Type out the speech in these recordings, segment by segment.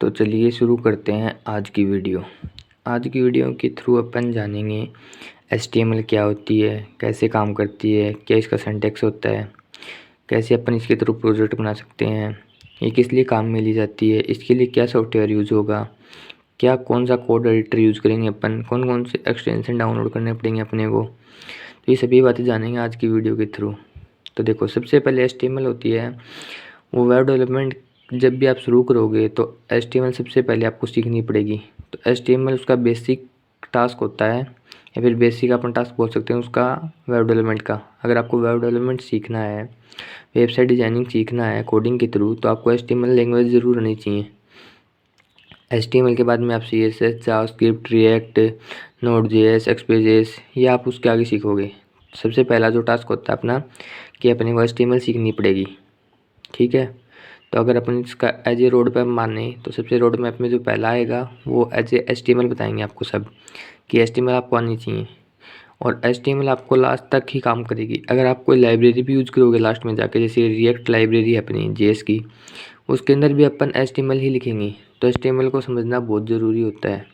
तो चलिए शुरू करते हैं आज की वीडियो। आज की वीडियो के थ्रू अपन जानेंगे HTML क्या होती है, कैसे काम करती है, क्या इसका सिंटैक्स होता है, कैसे अपन इसके थ्रू प्रोजेक्ट बना सकते हैं, ये किस लिए काम में ली जाती है, इसके लिए क्या सॉफ्टवेयर यूज़ होगा, क्या कौन सा कोड एडिटर यूज़ करेंगे अपन, कौन कौन से एक्सटेंशन डाउनलोड करने पड़ेंगे अपने को। तो ये सभी बातें जानेंगे आज की वीडियो के थ्रू। तो देखो, सबसे पहले HTML होती है वो वेब डेवलपमेंट। जब भी आप शुरू करोगे तो HTML सबसे पहले आपको सीखनी पड़ेगी। तो HTML उसका बेसिक टास्क होता है, या फिर बेसिक अपन टास्क बोल सकते हैं उसका वेब डेवलपमेंट का। अगर आपको वेब डेवलपमेंट सीखना है, वेबसाइट डिज़ाइनिंग सीखना है कोडिंग के थ्रू, तो आपको HTML लैंग्वेज ज़रूर आनी चाहिए। HTML के बाद में आप CSS, जावास्क्रिप्ट, रिएक्ट, नोड.js, एक्सप्रेस.js, ये आप उसके आगे सीखोगे। सबसे पहला जो टास्क होता है अपना कि अपने को HTML सीखनी पड़ेगी, ठीक है। तो अगर अपन इसका एज ए रोड मैप माने तो सबसे रोड मैप में जो पहला आएगा वो एज ए HTML बताएंगे आपको सब कि HTML आपको आनी चाहिए। और HTML आपको लास्ट तक ही काम करेगी। अगर आप कोई लाइब्रेरी भी यूज़ करोगे लास्ट में जाके, जैसे रिएक्ट लाइब्रेरी है अपनी JS की, उसके अंदर भी अपन HTML ही लिखेंगे। तो HTML को समझना बहुत ज़रूरी होता है,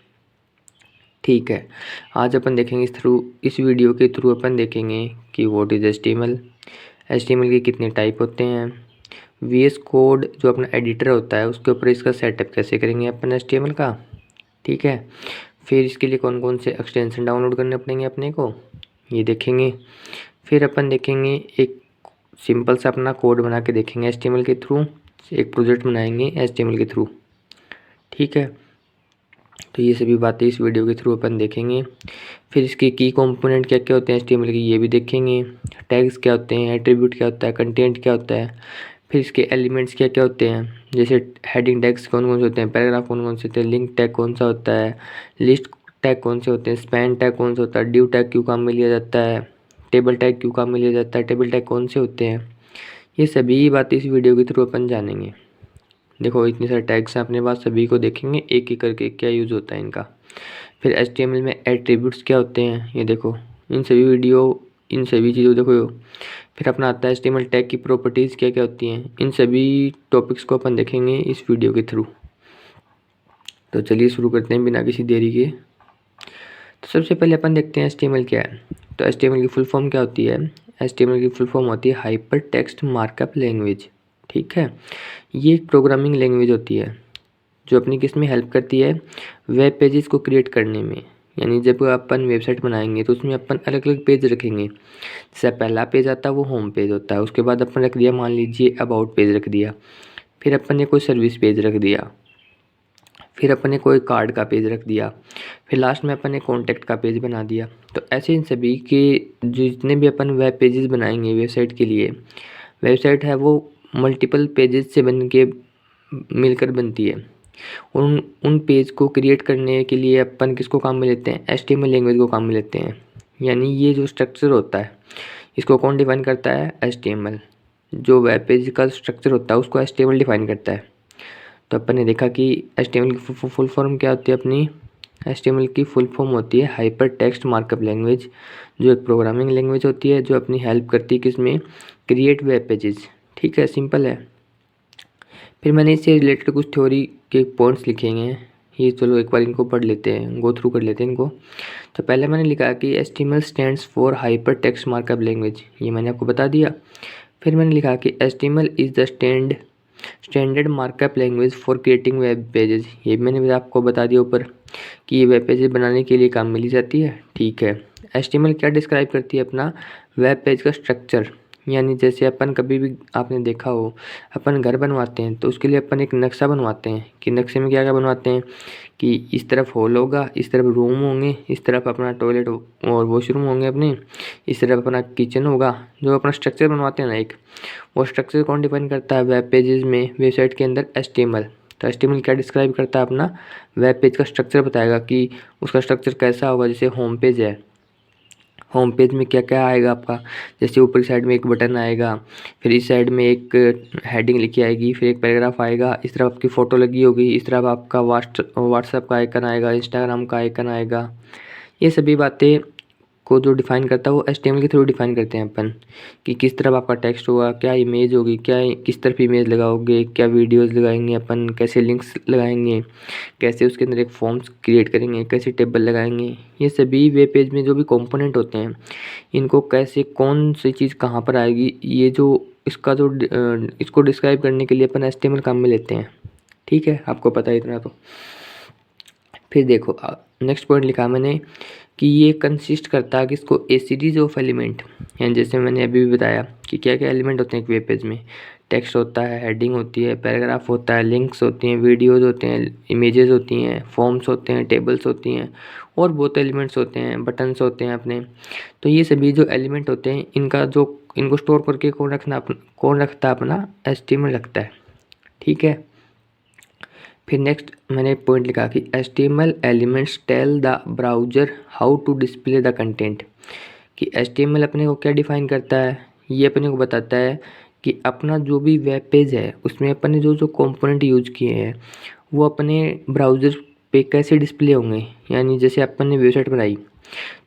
ठीक है। आज अपन देखेंगे इस वीडियो के थ्रू अपन देखेंगे कि व्हाट इज़ HTML के कितने टाइप होते हैं, VS कोड जो अपना एडिटर होता है उसके ऊपर इसका सेटअप कैसे करेंगे अपन HTML का, ठीक है। फिर इसके लिए कौन कौन से एक्सटेंशन डाउनलोड करने पड़ेंगे अपने को, ये देखेंगे। फिर अपन देखेंगे एक सिंपल सा अपना कोड बना के देखेंगे HTML के थ्रू, एक प्रोजेक्ट बनाएंगे HTML के थ्रू, ठीक है। तो ये सभी बातें इस वीडियो के थ्रू अपन देखेंगे। फिर इसके की कंपोनेंट क्या क्या होते हैं HTML के, ये भी देखेंगे। टैग्स क्या होते हैं, एट्रीब्यूट क्या होता है, कंटेंट क्या होता है। फिर इसके एलिमेंट्स क्या क्या होते हैं, जैसे हेडिंग टैग्स कौन कौन से होते हैं, पैराग्राफ कौन कौन से होते हैं, लिंक टैग कौन सा होता है, लिस्ट टैग कौन से होते हैं, स्पैन टैग कौन सा होता है, डिव टैग क्यों काम में लिया जाता है, टेबल टैग क्यों काम में लिया जाता है, टेबल टैग कौन से होते हैं। ये सभी बातें इस वीडियो के थ्रू अपन जानेंगे। देखो, इतने सारे टैग्स हैं अपने पास, सभी को देखेंगे एक एक करके क्या यूज़ होता है इनका। फिर HTML में एट्रीब्यूट्स क्या होते हैं, ये देखो, इन सभी चीज़ों देखो। फिर अपना आता है HTML टैग की प्रॉपर्टीज़ क्या क्या होती हैं। इन सभी टॉपिक्स को अपन देखेंगे इस वीडियो के थ्रू। तो चलिए शुरू करते हैं बिना किसी देरी के। तो सबसे पहले अपन देखते हैं HTML क्या है। तो HTML की फुल फॉर्म क्या होती है, HTML की फुल फॉर्म होती है हाइपर टेक्स्ट मार्कअप लैंग्वेज, ठीक है। ये एक प्रोग्रामिंग लैंग्वेज होती है जो अपनी किस में हेल्प करती है, वेब पेजेस को क्रिएट करने में। यानी जब अपन वेबसाइट बनाएंगे तो उसमें अपन अलग अलग पेज रखेंगे। जैसे पहला पेज आता है वो होम पेज होता है, उसके बाद अपन रख दिया मान लीजिए अबाउट पेज रख दिया, फिर अपन ने कोई सर्विस पेज रख दिया, फिर अपन ने कोई कार्ड का पेज रख दिया, फिर लास्ट में अपन ने कॉन्टैक्ट का पेज बना दिया। तो ऐसे इन सभी के जितने भी अपन वेब पेजेस बनाएंगे वेबसाइट के लिए, वेबसाइट है वो मल्टीपल पेजेस से बन के मिलकर बनती है। उन पेज को क्रिएट करने के लिए अपन किसको काम में लेते हैं, HTML लैंग्वेज को काम में लेते हैं। यानी ये जो स्ट्रक्चर होता है इसको कौन डिफाइन करता है, HTML। जो वेब पेज का स्ट्रक्चर होता है उसको HTML डिफाइन करता है। तो अपन ने देखा कि HTML की फुल फॉर्म क्या होती है अपनी, HTML की फुल फॉर्म होती है हाइपर टेक्स्ट मार्कअप लैंग्वेज, जो एक प्रोग्रामिंग लैंग्वेज होती है जो अपनी हेल्प करती है किसमें, क्रिएट वेब पेजेस, ठीक है, सिंपल है। फिर मैंने इससे रिलेटेड कुछ थ्योरी के पॉइंट्स लिखे हैं, ये चलो एक बार इनको पढ़ लेते हैं, गो थ्रू कर लेते हैं इनको। तो पहले मैंने लिखा कि HTML stands for hyper text markup language, ये मैंने आपको बता दिया। फिर मैंने लिखा कि HTML is the standard markup language for creating web pages, ये मैंने भी आपको बता दिया ऊपर कि ये वेब पेजेस बनाने के लिए काम में ली जाती है, ठीक है। HTML क्या डिस्क्राइब करती है, अपना वेब पेज का स्ट्रक्चर। यानी जैसे अपन कभी भी आपने देखा हो, अपन घर बनवाते हैं तो उसके लिए अपन एक नक्शा बनवाते हैं कि नक्शे में क्या क्या बनवाते हैं कि इस तरफ हॉल होगा, इस तरफ रूम होंगे, इस तरफ अपना टॉयलेट और वॉशरूम होंगे अपने, इस तरफ अपना किचन होगा। जो अपना स्ट्रक्चर बनवाते हैं ना एक, वो स्ट्रक्चर कौन डिफाइन करता है वेब पेजेस में, वेबसाइट के अंदर HTML। तो HTML क्या डिस्क्राइब करता है, अपना वेब पेज का स्ट्रक्चर बताएगा कि उसका स्ट्रक्चर कैसा होगा। जैसे होम पेज है, होम पेज में क्या क्या आएगा आपका, जैसे ऊपर साइड में एक बटन आएगा, फिर इस साइड में एक हेडिंग लिखी आएगी, फिर एक पैराग्राफ आएगा, इस तरफ आपकी फ़ोटो लगी होगी, इस तरफ आपका व्हाट्सएप का आइकन आएगा, इंस्टाग्राम का आइकन आएगा। ये सभी बातें को जो डिफ़ाइन करता है वो HTML के थ्रू डिफ़ाइन करते हैं अपन, कि किस तरफ आपका टेक्स्ट होगा, क्या इमेज होगी, क्या किस तरफ इमेज लगाओगे, क्या वीडियोस लगाएंगे अपन, कैसे लिंक्स लगाएंगे, कैसे उसके अंदर एक फॉर्म्स क्रिएट करेंगे, कैसे टेबल लगाएंगे। ये सभी वेब पेज में जो भी कंपोनेंट होते हैं इनको कैसे कौन सी चीज़ कहाँ पर आएगी, ये जो इसका जो इसको डिस्क्राइब करने के लिए अपन HTML काम में लेते हैं। ठीक है, आपको पता है इतना तो। फिर देखो नेक्स्ट पॉइंट लिखा मैंने कि ये कंसिस्ट करता है किसको, ए सीरीज ऑफ एलिमेंट। यानी जैसे मैंने अभी भी बताया कि क्या क्या एलिमेंट होते हैं एक वेब पेज में। टेक्स्ट होता है, हेडिंग होती है, पैराग्राफ होता है, लिंक्स होती हैं, वीडियोज़ होते हैं, इमेजेस होती हैं, फॉर्म्स होते हैं, टेबल्स होती हैं और बहुत एलिमेंट्स होते हैं, बटन्स होते हैं अपने। तो ये सभी जो एलिमेंट होते हैं इनको स्टोर करके कौन रखता है अपना, HTML रखता है। ठीक है। फिर नेक्स्ट मैंने पॉइंट लिखा कि HTML elements tell the browser how to display the content. कि HTML अपने को क्या डिफ़ाइन करता है, ये अपने को बताता है कि अपना जो भी वेब पेज है उसमें अपन ने जो जो कंपोनेंट यूज किए हैं वो अपने ब्राउज़र पे कैसे डिस्प्ले होंगे। यानी जैसे अपन ने वेबसाइट बनाई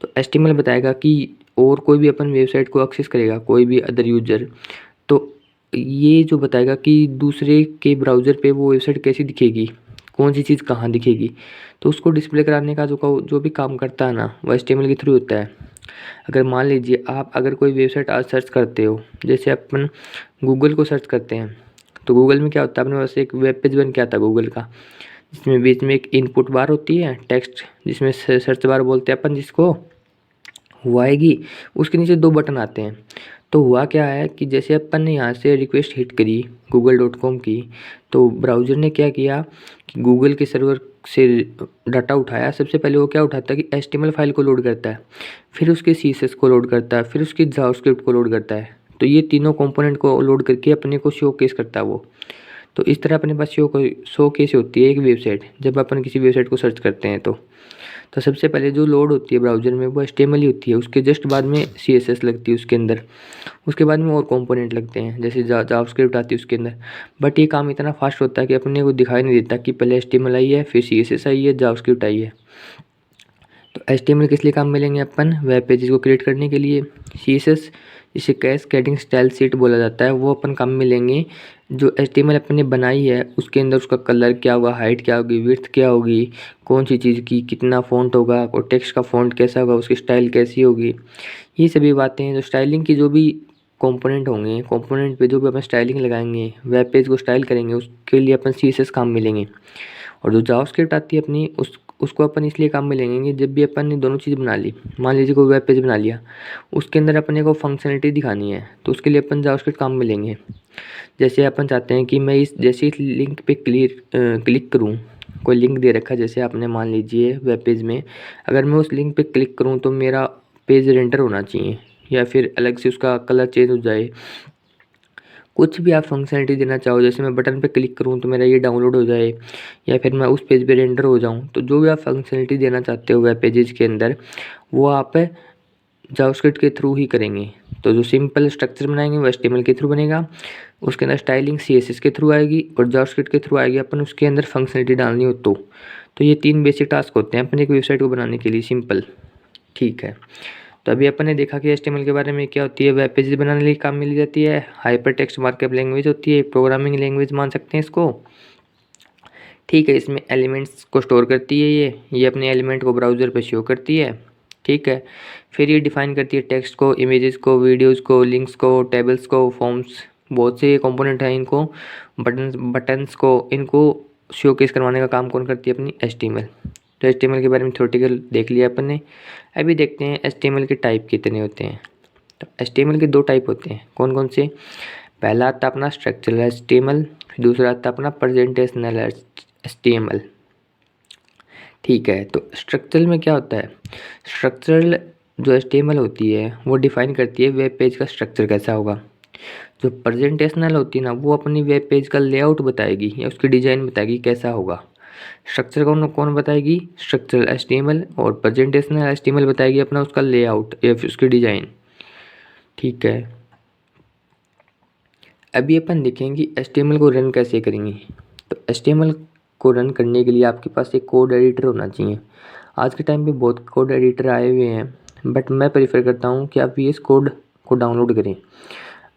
तो HTML बताएगा कि और कोई भी अपन वेबसाइट को एक्सेस करेगा, कोई भी अदर यूज़र, तो ये जो बताएगा कि दूसरे के ब्राउज़र पे वो वेबसाइट कैसी दिखेगी, कौन सी चीज़ कहाँ दिखेगी। तो उसको डिस्प्ले कराने का जो भी काम करता है ना वो HTML के थ्रू होता है। अगर मान लीजिए आप अगर कोई वेबसाइट आज सर्च करते हो, जैसे अपन गूगल को सर्च करते हैं तो गूगल में क्या होता है, अपने पास एक वेब पेज बन के आता है गूगल का, जिसमें बीच में एक इनपुट बार होती है टेक्स्ट, जिसमें सर्च बार बोलते हैं अपन जिसको, वो आएगी। उसके नीचे दो बटन आते हैं। तो हुआ क्या है कि जैसे अपन ने यहाँ से रिक्वेस्ट हिट करी google.com की, तो ब्राउज़र ने क्या किया कि गूगल के सर्वर से डाटा उठाया। सबसे पहले वो क्या उठाता है कि HTML फाइल को लोड करता है, फिर उसके CSS को लोड करता है, फिर उसकी जावास्क्रिप्ट को लोड करता है। तो ये तीनों कंपोनेंट को लोड करके अपने को शो केस करता है वो। तो इस तरह अपने पास शो केस होती है एक वेबसाइट, जब अपन किसी वेबसाइट को सर्च करते हैं तो सबसे पहले जो लोड होती है ब्राउज़र में वो HTML ही होती है। उसके जस्ट बाद में CSS लगती है उसके अंदर, उसके बाद में और कंपोनेंट लगते हैं जैसे जावास्क्रिप्ट आती है उसके अंदर। बट ये काम इतना फास्ट होता है कि अपने को दिखाई नहीं देता कि पहले HTML आई है, फिर CSS आई है, जावास्क्रिप्ट आई है। तो HTML किस लिए काम में लेंगे अपन, वेब पेजेस को क्रिएट करने के लिए। CSS जिसे कैस्केडिंग स्टाइल शीट बोला जाता है, वो अपन काम में लेंगे जो HTML अपन ने बनाई है उसके अंदर उसका कलर क्या होगा, हाइट क्या होगी, विड्थ क्या होगी, कौन सी चीज़ की कितना फ़ॉन्ट होगा और टेक्स्ट का फ़ॉन्ट कैसा होगा, उसकी स्टाइल कैसी होगी। ये सभी बातें हैं जो स्टाइलिंग की जो भी कंपोनेंट होंगे, कंपोनेंट पे जो भी अपन स्टाइलिंग लगाएंगे, वेब पेज को स्टाइल करेंगे, उसके लिए अपन CSS काम में लेंगे। और जो जावास्क्रिप्ट आती है अपनी उसको अपन इसलिए काम में लेंगे कि जब भी अपन ने दोनों चीज़ बना ली, मान लीजिए कोई वेब पेज बना लिया, उसके अंदर अपने को फंक्शनलिटी दिखानी है तो उसके लिए अपन जावास्क्रिप्ट काम में लेंगे। जैसे अपन चाहते हैं कि मैं जैसे इस लिंक पे क्लिक करूँ, कोई लिंक दे रखा है जैसे आपने मान लीजिए वेब पेज में, अगर मैं उस लिंक पे क्लिक करूँ तो मेरा पेज रेंडर होना चाहिए या फिर अलग से उसका कलर चेंज हो जाए। कुछ भी आप फंक्शनलिटी देना चाहो, जैसे मैं बटन पे क्लिक करूँ तो मेरा ये डाउनलोड हो जाए या फिर मैं उस पेज पे रेंडर हो जाऊँ, तो जो भी आप फंक्शनलिटी देना चाहते हो वेब पेजेस के अंदर वो आप जावास्क्रिप्ट के थ्रू ही करेंगे। तो जो सिंपल स्ट्रक्चर बनाएंगे वो HTML के थ्रू बनेगा, उसके अंदर स्टाइलिंग CSS के थ्रू आएगी और जावास्क्रिप्ट के थ्रू आएगी अपन उसके अंदर फंक्शनलिटी डालनी हो तो ये 3 बेसिक टास्क होते हैं अपने एक वेबसाइट को बनाने के लिए सिंपल। ठीक है, तो अभी अपन ने देखा कि HTML के बारे में क्या होती है, वेब पेजेस बनाने के लिए काम में ली जाती है। हाइपर टेक्स्ट मार्कअप लैंग्वेज होती है, प्रोग्रामिंग लैंग्वेज मान सकते हैं इसको। ठीक है, इसमें एलिमेंट्स को स्टोर करती है, ये अपने एलिमेंट को ब्राउज़र पे शो करती है। ठीक है, फिर ये डिफ़ाइन करती है टेक्स्ट को, इमेजेस को, वीडियोज़ को, लिंक्स को, टेबल्स को, फॉर्म्स, बहुत से कंपोनेंट हैं इनको, बटन्स को, इनको शोकेस करवाने का काम कौन करती है, अपनी HTML। तो HTML के बारे में थ्योरेटिकल देख लिया अपन ने। अभी देखते हैं HTML के टाइप कितने होते हैं। तो HTML के 2 टाइप होते हैं, कौन कौन से। पहला आता है अपना स्ट्रक्चरल HTML, दूसरा आता है अपना प्रेजेंटेशनल HTML। ठीक है, तो स्ट्रक्चरल में क्या होता है, स्ट्रक्चरल जो HTML होती है वो डिफ़ाइन करती है वेब पेज का स्ट्रक्चर कैसा होगा। जो प्रेजेंटेशनल होती है ना वो अपनी वेब पेज का लेआउट बताएगी या उसकी डिज़ाइन बताएगी कैसा होगा। स्ट्रक्चर कौन कौन बताएगी, स्ट्रक्चरल HTML, और प्रेजेंटेशनल HTML बताएगी अपना उसका लेआउट या फिर उसकी डिज़ाइन। ठीक है, अभी अपन देखेंगे HTML को रन कैसे करेंगे। तो HTML को रन करने के लिए आपके पास एक कोड एडिटर होना चाहिए। आज के टाइम पे बहुत कोड एडिटर आए हुए हैं, बट मैं प्रेफर करता हूँ कि आप VS कोड को डाउनलोड करें।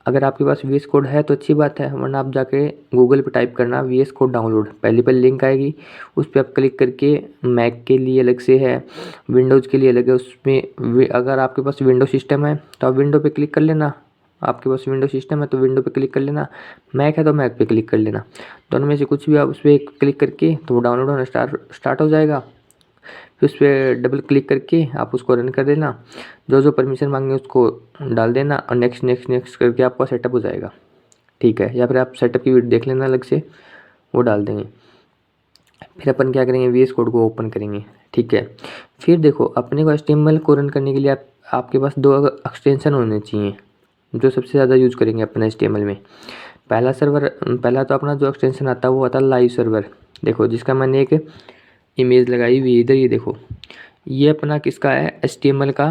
अगर आपके पास VS कोड है तो अच्छी बात है, वरना आप जाके गूगल पे टाइप करना VS कोड डाउनलोड, पहले लिंक आएगी, उस पर आप क्लिक करके मैक के लिए अलग से है, विंडोज़ के लिए अलग है। उसमें अगर आपके पास विंडो सिस्टम है तो आप विंडो पे क्लिक कर लेना, आपके पास विंडो सिस्टम है तो विंडो पे क्लिक कर लेना, मैक है तो मैक पे क्लिक कर लेना। दोनों में से कुछ भी आप उस पर क्लिक करके तो वो डाउनलोड होना स्टार्ट हो जाएगा। फिर उस पर डबल क्लिक करके आप उसको रन कर देना, जो जो परमिशन मांगे उसको डाल देना और नेक्स्ट नेक्स्ट नेक्स्ट करके आपका सेटअप हो जाएगा। ठीक है, या फिर आप सेटअप की वीडियो देख लेना अलग से, वो डाल देंगे। फिर अपन क्या करेंगे, VS कोड को ओपन करेंगे। ठीक है, फिर देखो अपने को HTML को रन करने के लिए आपके पास 2 एक्सटेंशन होने चाहिए जो सबसे ज़्यादा यूज करेंगे अपन HTML में। पहला तो अपना जो एक्सटेंशन आता है वो आता है लाइव सर्वर। देखो जिसका मैंने एक इमेज लगाई हुई इधर, ये देखो ये अपना किसका है, HTML का।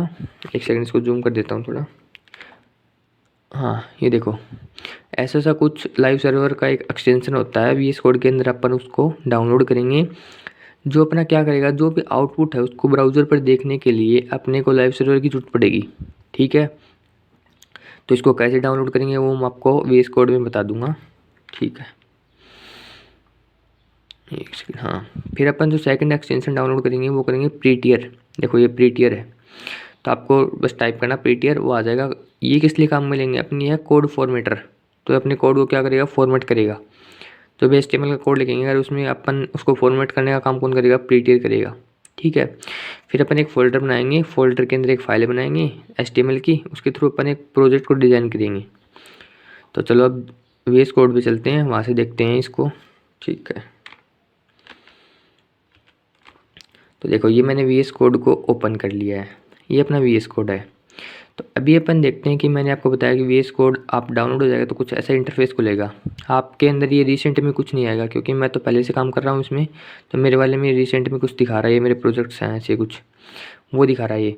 एक सेकंड इसको जूम कर देता हूँ थोड़ा। हाँ ये देखो ऐसा कुछ लाइव सर्वर का एक एक्सटेंशन होता है VS कोड के अंदर। अपन उसको डाउनलोड करेंगे, जो अपना क्या करेगा, जो भी आउटपुट है उसको ब्राउज़र पर देखने के लिए अपने को लाइव सर्वर की जरूरत पड़ेगी। ठीक है, तो इसको कैसे डाउनलोड करेंगे वो मैं आपको VS कोड में बता दूंगा। ठीक है, एक सेकंड। हाँ, फिर अपन जो सेकंड एक्सटेंशन डाउनलोड करेंगे वो करेंगे प्रीटियर। देखो ये प्रीटियर है, तो आपको बस टाइप करना प्रीटियर, वो आ जाएगा। ये किस लिए काम में लेंगे, अपनी है कोड फॉर्मेटर। तो अपने कोड को क्या करेगा, फॉर्मेट करेगा। जो भी HTML का कोड लिखेंगे अगर उसमें अपन उसको फॉर्मेट करने का काम कौन करेगा, प्रीटियर करेगा। ठीक है, फिर अपन एक फ़ोल्डर बनाएंगे, फ़ोल्डर के अंदर एक फ़ाइल बनाएंगे HTML की, उसके थ्रू अपन एक प्रोजेक्ट को डिज़ाइन करेंगे। तो चलो अब VS कोड पे चलते हैं, वहाँ से देखते हैं इसको। ठीक है, तो देखो ये मैंने VS कोड को ओपन कर लिया है, ये अपना VS कोड है। तो अभी अपन देखते हैं कि मैंने आपको बताया कि VS कोड आप डाउनलोड हो जाएगा तो कुछ ऐसा इंटरफेस खुलेगा आपके अंदर। ये रिसेंट में कुछ नहीं आएगा क्योंकि मैं तो पहले से काम कर रहा हूँ इसमें, तो मेरे वाले में रिसेंट में कुछ दिखा रहा है, ये मेरे प्रोजेक्ट्स हैं ऐसे कुछ, वो दिखा रहा है ये।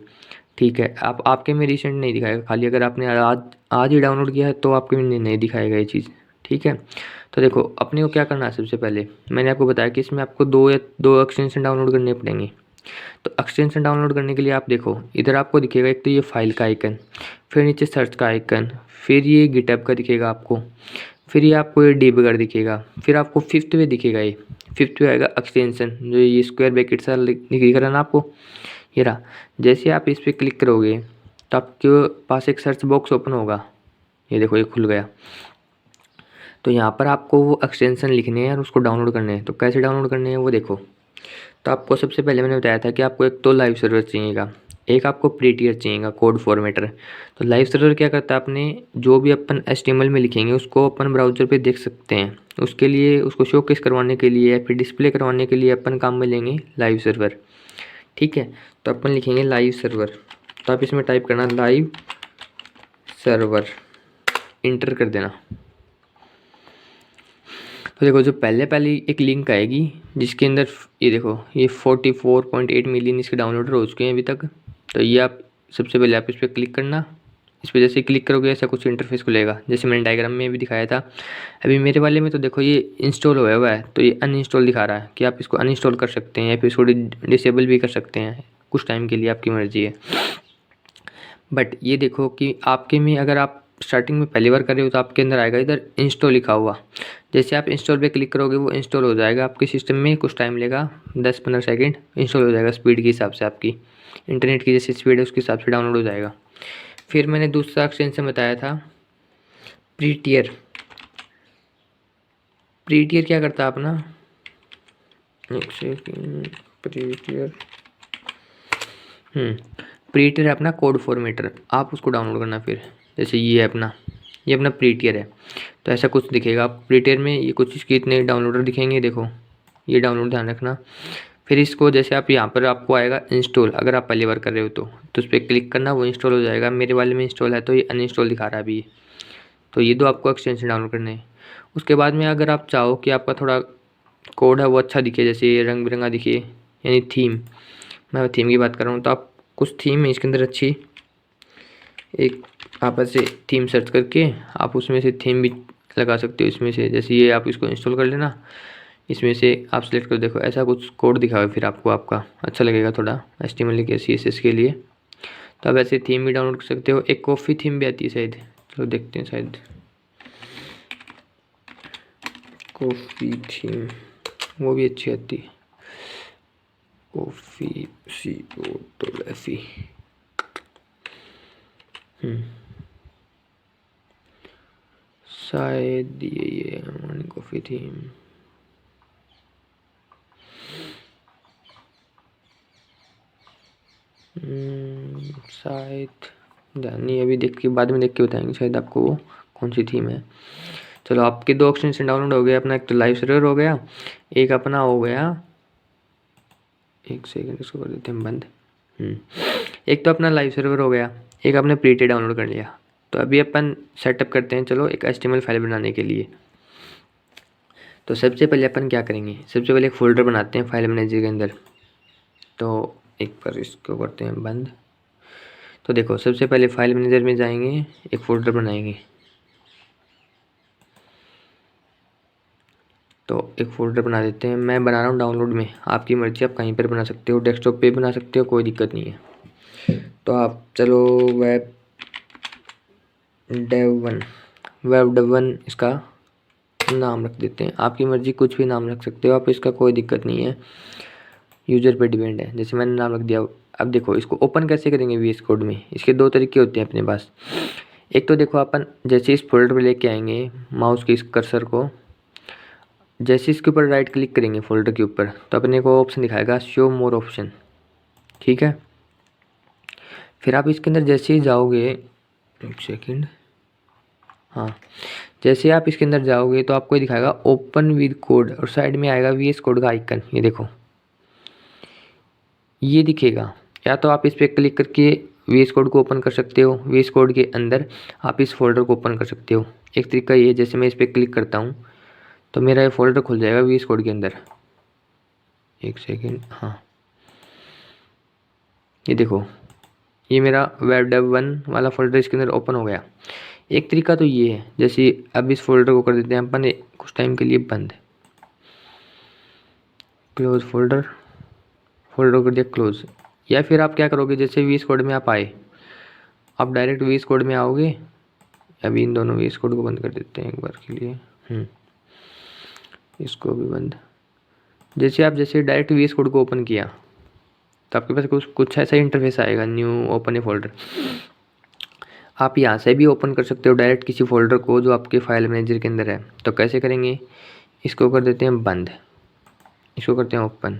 ठीक है, आप आपके में रिसेंट नहीं दिखाएगा, खाली अगर आपने आज ही डाउनलोड किया है तो आपके में नहीं दिखाएगा ये चीज़। ठीक है, तो देखो अपने को क्या करना है, सबसे पहले मैंने आपको बताया कि इसमें आपको दो एक्सटेंशन डाउनलोड करने पड़ेंगे। तो एक्सटेंशन डाउनलोड करने के लिए आप देखो इधर आपको दिखेगा एक तो ये फाइल का आइकन, फिर नीचे सर्च का आइकन, फिर ये गिटहब का दिखेगा आपको, फिर ये आपको ये डिबगर दिखेगा, फिर आपको फिफ्थ पे दिखेगा, ये फिफ्थ पे आएगा एक्सटेंशन, जो ये स्क्वायर ब्रैकेट सा दिख रहा ना आपको, ये रहा। जैसे आप इस पर क्लिक करोगे तो आपके पास एक सर्च बॉक्स ओपन होगा, ये देखो ये खुल गया। तो यहाँ पर आपको वो एक्सटेंशन लिखने हैं और उसको डाउनलोड करने हैं। तो कैसे डाउनलोड करने हैं वो देखो। तो आपको सबसे पहले मैंने बताया था कि आपको एक तो लाइव सर्वर चाहिएगा, एक आपको प्रीटियर चाहिएगा कोड फॉर्मेटर। तो लाइव सर्वर क्या करता है, अपने जो भी अपन HTML में लिखेंगे उसको अपन ब्राउज़र पे देख सकते हैं। उसके लिए उसको शोकेस करवाने के लिए या फिर डिस्प्ले करवाने के लिए अपन काम में लेंगे लाइव सर्वर। ठीक है, तो अपन लिखेंगे लाइव सर्वर। तो आप इसमें टाइप करना लाइव सर्वर, इंटर कर देना। तो देखो जो पहले एक लिंक आएगी जिसके अंदर ये देखो ये 44.8 मिलियन इसके डाउनलोडर हो चुके हैं अभी तक। तो ये आप सबसे पहले आप इस पर क्लिक करना, इस पर जैसे क्लिक करोगे ऐसा कुछ इंटरफेस खुलेगा जैसे मैंने डायग्राम में भी दिखाया था। अभी मेरे वाले में तो देखो ये इंस्टॉल हुआ हुआ है, तो ये अनइंस्टॉल दिखा रहा है कि आप इसको अनइंस्टॉल कर सकते हैं या फिर इसको डिसेबल भी कर सकते हैं कुछ टाइम के लिए, आपकी मर्ज़ी है। बट ये देखो कि आपके में अगर आप स्टार्टिंग में पहली बार कर रहे हो तो आपके अंदर आएगा इधर इंस्टॉल लिखा हुआ। जैसे आप इंस्टॉल पे क्लिक करोगे वो इंस्टॉल हो जाएगा आपके सिस्टम में, कुछ टाइम लेगा 10-15 सेकंड, इंस्टॉल हो जाएगा स्पीड के हिसाब से, आपकी इंटरनेट की जैसे स्पीड है उसके हिसाब से डाउनलोड हो जाएगा। फिर मैंने दूसरा एक्सटेंशन बताया था प्रीटियर। प्रीटियर क्या करता है अपना, एक सेकंड, प्रीटियर प्रीटियर है अपना कोड फॉर्मेटर, आप उसको डाउनलोड करना। फिर जैसे ये अपना प्रीटियर है, तो ऐसा कुछ दिखेगा आप प्रीटियर में। ये कुछ इसके इतने डाउनलोडर दिखेंगे, देखो ये डाउनलोड ध्यान रखना। फिर इसको जैसे आप यहाँ पर आपको आएगा इंस्टॉल, अगर आप पहली बार कर रहे हो तो उस पर क्लिक करना, वो इंस्टॉल हो जाएगा। मेरे वाले में इंस्टॉल है तो ये अनइंस्टॉल दिखा रहा है अभी। तो ये दो आपको एक्सटेंशन डाउनलोड करने हैं। उसके बाद में अगर आप चाहो कि आपका थोड़ा कोड है वो अच्छा दिखे, जैसे ये रंग बिरंगा दिखे, यानी थीम, मैं थीम की बात कर रहा हूँ, तो आप कुछ थीम है इसके अंदर अच्छी, एक आप ऐसे थीम सर्च करके आप उसमें से थीम भी लगा सकते हो इसमें से। जैसे ये आप इसको इंस्टॉल कर लेना, इसमें से आप सेलेक्ट कर देखो ऐसा कुछ कोड दिखाओ, फिर आपको आपका अच्छा लगेगा थोड़ा HTML के CSS के लिए। तो आप ऐसे थीम भी डाउनलोड कर सकते हो। एक कॉफ़ी थीम भी आती है शायद, चलो देखते हैं, शायद कॉफ़ी थीम वो भी अच्छी आती है, कॉफ़ी COFFE। शायद ये मॉर्निंग कॉफ़ी थीम, शायद ध्यान नहीं, अभी देख के बाद में देख के बताएंगे शायद आपको वो कौन सी थीम है। चलो आपके 2 एक्सटेंशन डाउनलोड हो गए, अपना एक तो लाइव सर्वर हो गया, एक अपना हो गया, एक सेकंड इसको कर देते हैं बंद। एक तो अपना लाइव सर्वर हो गया, एक आपने प्रीटे डाउनलोड कर लिया। तो अभी अपन सेटअप करते हैं, चलो एक HTML फाइल बनाने के लिए। तो सबसे पहले अपन क्या करेंगे, सबसे पहले एक फ़ोल्डर बनाते हैं फाइल मैनेजर के अंदर। तो एक बार इसको करते हैं बंद। तो देखो सबसे पहले फाइल मैनेजर में जाएंगे, एक फ़ोल्डर बनाएंगे। तो एक फ़ोल्डर बना देते हैं, मैं बना रहा हूँ डाउनलोड में, आपकी मर्ज़ी, आप कहीं पर बना सकते हो, डेस्कटॉप पे बना सकते हो, कोई दिक्कत नहीं है। तो आप चलो वेब डेव 1 इसका नाम रख देते हैं, आपकी मर्ज़ी कुछ भी नाम रख सकते हो आप, इसका कोई दिक्कत नहीं है, यूज़र पे डिपेंड है। जैसे मैंने नाम रख दिया। अब देखो इसको ओपन कैसे करेंगे VS कोड में, इसके 2 तरीके होते हैं अपने पास। एक तो देखो अपन जैसे इस फोल्डर पे लेके आएंगे माउस के इस कर्सर को, जैसे इसके ऊपर राइट क्लिक करेंगे फोल्डर के ऊपर, तो अपने को ऑप्शन दिखाएगा शो मोर ऑप्शन, ठीक है। फिर आप इसके अंदर जैसे ही जाओगे, एक सेकेंड, हाँ, जैसे आप इसके अंदर जाओगे तो आपको दिखाएगा ओपन विद कोड, और साइड में आएगा VS कोड का आइकन, ये देखो ये दिखेगा। या तो आप इस पर क्लिक करके VS कोड को ओपन कर सकते हो, VS कोड के अंदर आप इस फोल्डर को ओपन कर सकते हो। एक तरीका ये, जैसे मैं इस पर क्लिक करता हूँ तो मेरा ये फोल्डर खुल जाएगा VS कोड के अंदर। एक सेकेंड, हाँ ये देखो ये मेरा वेब डेव 1 वाला फोल्डर इसके अंदर ओपन हो गया। एक तरीका तो ये है, जैसे अब इस फोल्डर को कर देते हैं अपन कुछ टाइम के लिए बंद, क्लोज फोल्डर, फोल्डर कर दिया क्लोज। या फिर आप क्या करोगे, जैसे VS कोड में आप आए, आप डायरेक्ट VS कोड में आओगे। अभी इन दोनों VS कोड को बंद कर देते हैं एक बार के लिए, इसको भी बंद। जैसे आप जैसे डायरेक्ट VS कोड को ओपन किया तो आपके पास कुछ ऐसा इंटरफेस आएगा, न्यू ओपन ए फोल्डर। आप यहाँ से भी ओपन कर सकते हो डायरेक्ट किसी फोल्डर को जो आपके फाइल मैनेजर के अंदर है। तो कैसे करेंगे, इसको कर देते हैं बंद, इसको करते हैं ओपन।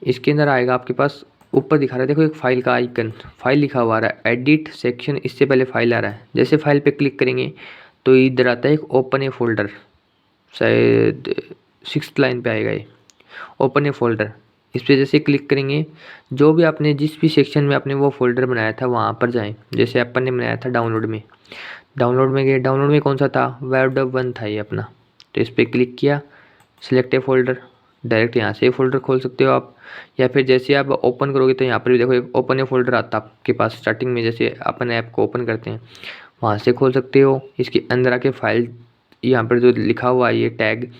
इसके अंदर आएगा आपके पास ऊपर दिखा रहा है, देखो एक फाइल का आइकन, फाइल लिखा हुआ आ रहा है, एडिट सेक्शन, इससे पहले फाइल आ रहा है। जैसे फाइल पे क्लिक करेंगे तो इधर आता है एक ओपन ए फोल्डर, शायद 6th लाइन पे आएगा ये ओपन ए फोल्डर। इस पर जैसे क्लिक करेंगे, जो भी आपने जिस भी सेक्शन में आपने वो फोल्डर बनाया था वहाँ पर जाएं। जैसे अपन ने बनाया था डाउनलोड में, डाउनलोड में गए, डाउनलोड में कौन सा था, वेब डेव 1 था ये अपना। तो इस पर क्लिक किया, सिलेक्ट ए फोल्डर, डायरेक्ट यहाँ से फोल्डर खोल सकते हो आप। या फिर जैसे आप ओपन करोगे तो यहाँ पर भी देखो एक ओपन ए फोल्डर आता है आपके पास स्टार्टिंग में, जैसे अपन ऐप को ओपन करते हैं वहाँ से खोल सकते हो। इसके अंदर आके फाइल यहाँ पर जो लिखा हुआ है ये टैग,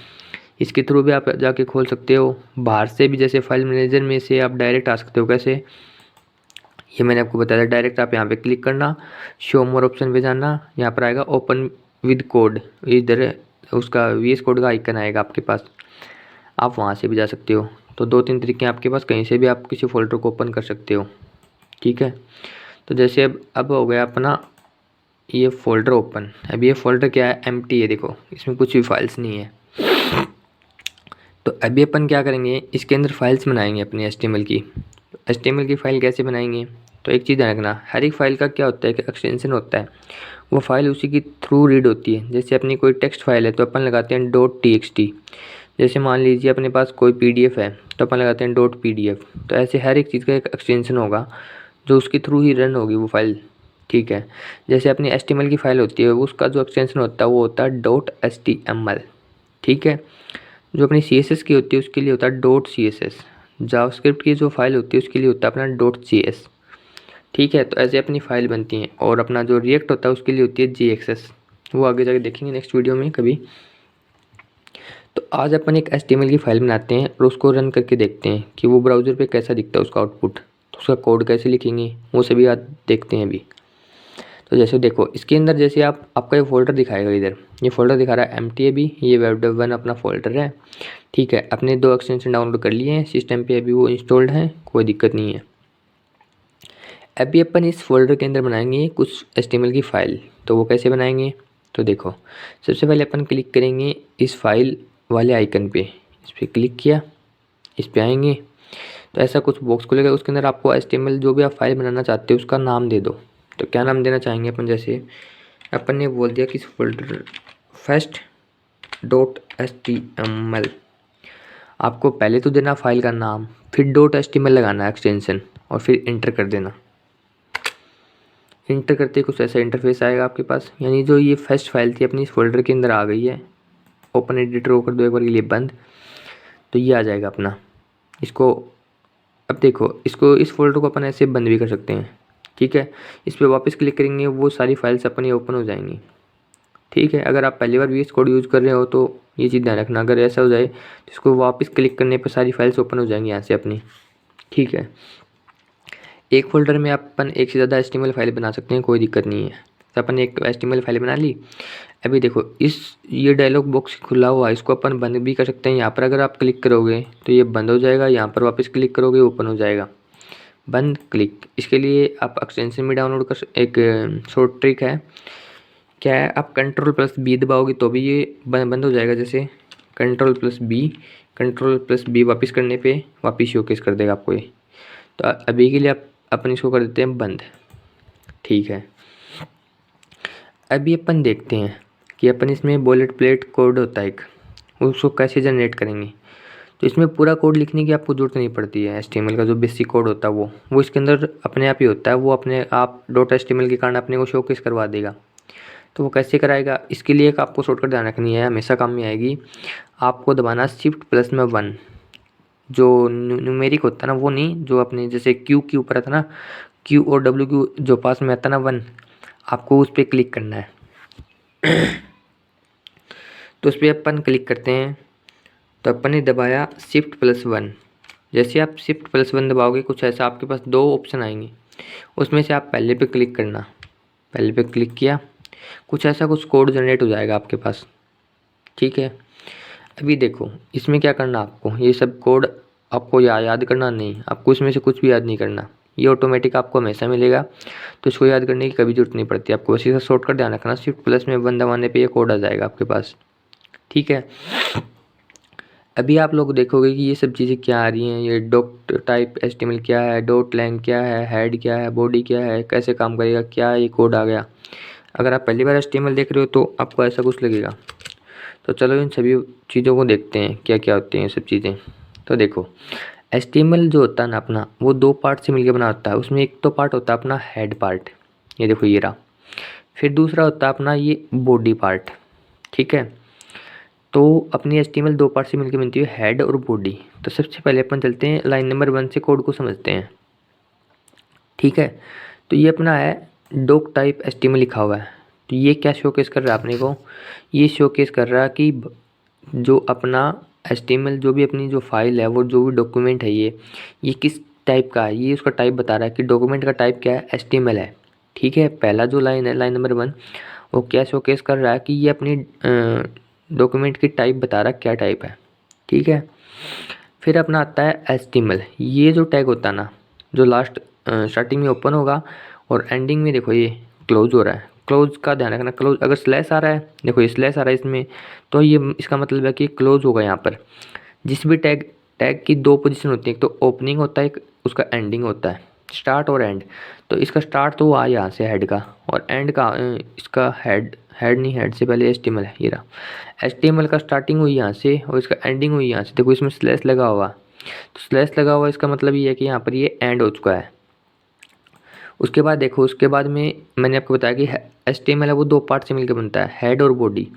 इसके थ्रू भी आप जाके खोल सकते हो। बाहर से भी जैसे फाइल मैनेजर में से आप डायरेक्ट आ सकते हो, कैसे, ये मैंने आपको बताया। डायरेक्ट आप यहाँ पे क्लिक करना, शो मोर ऑप्शन पे जाना, यहाँ पर आएगा ओपन विद कोड, इधर उसका VS कोड का आइकन आएगा आपके पास, आप वहाँ से भी जा सकते हो। तो 2-3 तरीके हैं आपके पास, कहीं से भी आप किसी फोल्डर को ओपन कर सकते हो, ठीक है। तो जैसे अब हो गया अपना ये फोल्डर ओपन। अब ये फोल्डर क्या है, एम्प्टी है, देखो इसमें कुछ भी फाइल्स नहीं है। तो अभी अपन क्या करेंगे, इसके अंदर फाइल्स बनाएंगे अपनी HTML की फ़ाइल कैसे बनाएंगे। तो एक चीज़ ध्यान रखना, हर एक फ़ाइल का क्या होता है कि एक्सटेंशन होता है, वो फाइल उसी की थ्रू रीड होती है। जैसे अपनी कोई टेक्स्ट फाइल है तो अपन लगाते हैं .txt, जैसे मान लीजिए अपने पास कोई PDF है तो अपन लगाते हैं .pdf। तो ऐसे हर एक चीज़ का एक एक्सटेंशन होगा जो उसके थ्रू ही रन होगी वो फाइल, ठीक है। जैसे अपनी HTML की फ़ाइल होती है उसका जो एक्सटेंशन होता है वो होता है .html, ठीक है। जो अपनी CSS की होती है उसके लिए होता है .css, जावास्क्रिप्ट की जो फाइल होती है उसके लिए होता है अपना .js, ठीक है। तो ऐसे अपनी फ़ाइल बनती हैं। और अपना जो रिएक्ट होता है उसके लिए होती है JXS, वो आगे जाके देखेंगे नेक्स्ट वीडियो में कभी। तो आज अपन एक HTML की फ़ाइल बनाते हैं और उसको रन करके देखते हैं कि वो ब्राउज़र पे कैसा दिखता है उसका आउटपुट। उसका कोड कैसे लिखेंगे वो सभी आज देखते हैं अभी। तो जैसे देखो इसके अंदर जैसे आपका ये फ़ोल्डर दिखाएगा, इधर ये फ़ोल्डर दिखा रहा है एम्प्टी अभी, ये वेब डेव 1 अपना फ़ोल्डर है। ठीक है, अपने 2 एक्सटेंशन डाउनलोड कर लिए हैं, सिस्टम पे अभी वो इंस्टॉल्ड हैं, कोई दिक्कत नहीं है। अभी अपन इस फ़ोल्डर के अंदर बनाएंगे कुछ HTML की फ़ाइल। तो वो कैसे बनाएंगे, तो देखो सबसे पहले अपन क्लिक करेंगे इस फाइल वाले आइकन पे, इस पर क्लिक किया, इस पे आएंगे तो ऐसा कुछ बॉक्स खुलेगा। उसके अंदर आपको HTML जो भी आप फाइल बनाना चाहते हो उसका नाम दे दो। तो क्या नाम देना चाहेंगे अपन, जैसे अपन ने बोल दिया कि इस फोल्डर fest.html। आपको पहले तो देना फाइल का नाम, फिर .html लगाना है एक्सटेंशन और फिर इंटर कर देना। इंटर करते ही कुछ ऐसा इंटरफेस आएगा आपके पास, यानी जो ये फर्स्ट फाइल थी अपनी इस फोल्डर के अंदर आ गई है। ओपन एडिटर को कर दो एक बार के लिए बंद, तो ये आ जाएगा अपना। इसको अब देखो इसको इस फोल्डर को अपन ऐसे बंद भी कर सकते हैं। ठीक है, इस पर वापस क्लिक करेंगे वो सारी फाइल्स अपनी ओपन हो जाएंगी। ठीक है, अगर आप पहली बार VS कोड यूज़ कर रहे हो तो ये चीज़ ध्यान रखना, अगर ऐसा हो जाए तो इसको वापस क्लिक करने पर सारी फाइल्स ओपन हो जाएंगी यहाँ से अपनी। ठीक है, एक फ़ोल्डर में अपन एक से ज़्यादा HTML फाइल बना सकते हैं, कोई दिक्कत नहीं है। तो अपन एक HTML फाइल बना ली। अभी देखो ये डायलॉग बॉक्स खुला हुआ है, इसको अपन बंद भी कर सकते हैं। यहाँ पर अगर आप क्लिक करोगे तो ये बंद हो जाएगा, यहाँ पर वापस क्लिक करोगे ओपन हो जाएगा। बंद क्लिक, इसके लिए आप एक्सटेंशन भी डाउनलोड कर एक शॉर्ट ट्रिक है, क्या है, आप Ctrl+B दबाओगे तो भी ये बंद हो जाएगा। जैसे Ctrl+B वापस करने पे वापस शोकेस कर देगा आपको ये। तो अभी के लिए अपन इसको कर देते हैं बंद। ठीक है, अभी अपन देखते हैं कि अपन इसमें बुलेट प्लेट कोड होता है एक, उसको कैसे जनरेट करेंगे। तो इसमें पूरा कोड लिखने की आपको ज़रूरत नहीं पड़ती है। HTML का जो बेसिक कोड होता है वो इसके अंदर अपने आप ही होता है, वो अपने आप .html के कारण अपने को शोकेस करवा देगा। तो वो कैसे कराएगा, इसके लिए एक आपको शॉर्टकट ध्यान रखनी है, हमेशा काम में आएगी। आपको दबाना Shift+1, जो न्यूमेरिक होता है ना वो नहीं, जो अपने जैसे Q के ऊपर आता ना, Q और W जो पास में आता ना 1, आपको उस पर क्लिक करना है। तो उस पर अपन क्लिक करते हैं, तो अपन ने दबाया Shift+1। जैसे आप Shift+1 दबाओगे कुछ ऐसा आपके पास 2 ऑप्शन आएंगे, उसमें से आप पहले पे क्लिक करना। पहले पे क्लिक किया, कुछ ऐसा कुछ कोड जनरेट हो जाएगा आपके पास। ठीक है, अभी देखो इसमें क्या करना, आपको ये सब कोड आपको याद करना नहीं, आपको इसमें से कुछ भी याद नहीं करना, ये ऑटोमेटिक आपको हमेशा मिलेगा। तो इसको याद करने की कभी जरूरत नहीं पड़ती आपको, बस इसका शॉर्टकट ध्यान रखना, Shift+1 दबाने पे ये कोड आ जाएगा आपके पास। ठीक है, अभी आप लोग देखोगे कि ये सब चीज़ें क्या आ रही हैं, ये डॉट टाइप HTML क्या है, डॉट लैंग क्या है, हेड क्या है, बॉडी क्या है, कैसे काम करेगा, क्या ये कोड आ गया। अगर आप पहली बार HTML देख रहे हो तो आपको ऐसा कुछ लगेगा। तो चलो इन सभी चीज़ों को देखते हैं क्या क्या होती हैं ये सब चीज़ें। तो देखो HTML जो होता है ना अपना, वो 2 पार्ट से मिलकर बना होता है। उसमें एक तो पार्ट होता है अपना हेड पार्ट, ये देखो ये रहा। फिर दूसरा होता है अपना ये बॉडी पार्ट। ठीक है, तो अपनी HTML 2 पार्ट से मिलकर बनती है, हेड और बॉडी। तो सबसे पहले अपन चलते हैं लाइन नंबर 1 से कोड को समझते हैं। ठीक है, तो ये अपना है डॉक टाइप HTML लिखा हुआ है। तो ये क्या शोकेस कर रहा है अपने को, ये शोकेस कर रहा है कि जो अपना HTML जो भी अपनी जो फाइल है, वो जो भी डॉक्यूमेंट है ये किस टाइप का है, ये उसका टाइप बता रहा है कि डॉक्यूमेंट का टाइप क्या है, HTML है। ठीक है, पहला जो लाइन है लाइन नंबर 1, वो क्या शोकेस कर रहा है कि ये अपनी डॉक्यूमेंट की टाइप बता रहा है क्या टाइप है। ठीक है, फिर अपना आता है HTML। ये जो टैग होता है ना, जो लास्ट स्टार्टिंग में ओपन होगा और एंडिंग में देखो ये क्लोज हो रहा है। क्लोज का ध्यान रखना, क्लोज अगर स्लैश आ रहा है, देखो ये स्लैश आ रहा है इसमें, तो ये इसका मतलब है कि क्लोज होगा। यहाँ पर जिस भी टैग की 2 पोजीशन होती है, एक तो ओपनिंग होता है, एक उसका एंडिंग होता है, स्टार्ट और एंड। तो इसका स्टार्ट तो हुआ यहाँ से हेड का, और एंड का इसका हेड नहीं, हेड से पहले HTML है, ये रहा। HTML का स्टार्टिंग हुई यहाँ से और इसका एंडिंग हुई यहाँ से। देखो इसमें स्लैश लगा हुआ, तो स्लैश लगा हुआ इसका मतलब ये है कि यहाँ पर ये एंड हो चुका है। उसके बाद देखो, उसके बाद में मैंने आपको बताया कि HTML है वो 2 पार्ट से मिलकर बनता है, हेड और बॉडी।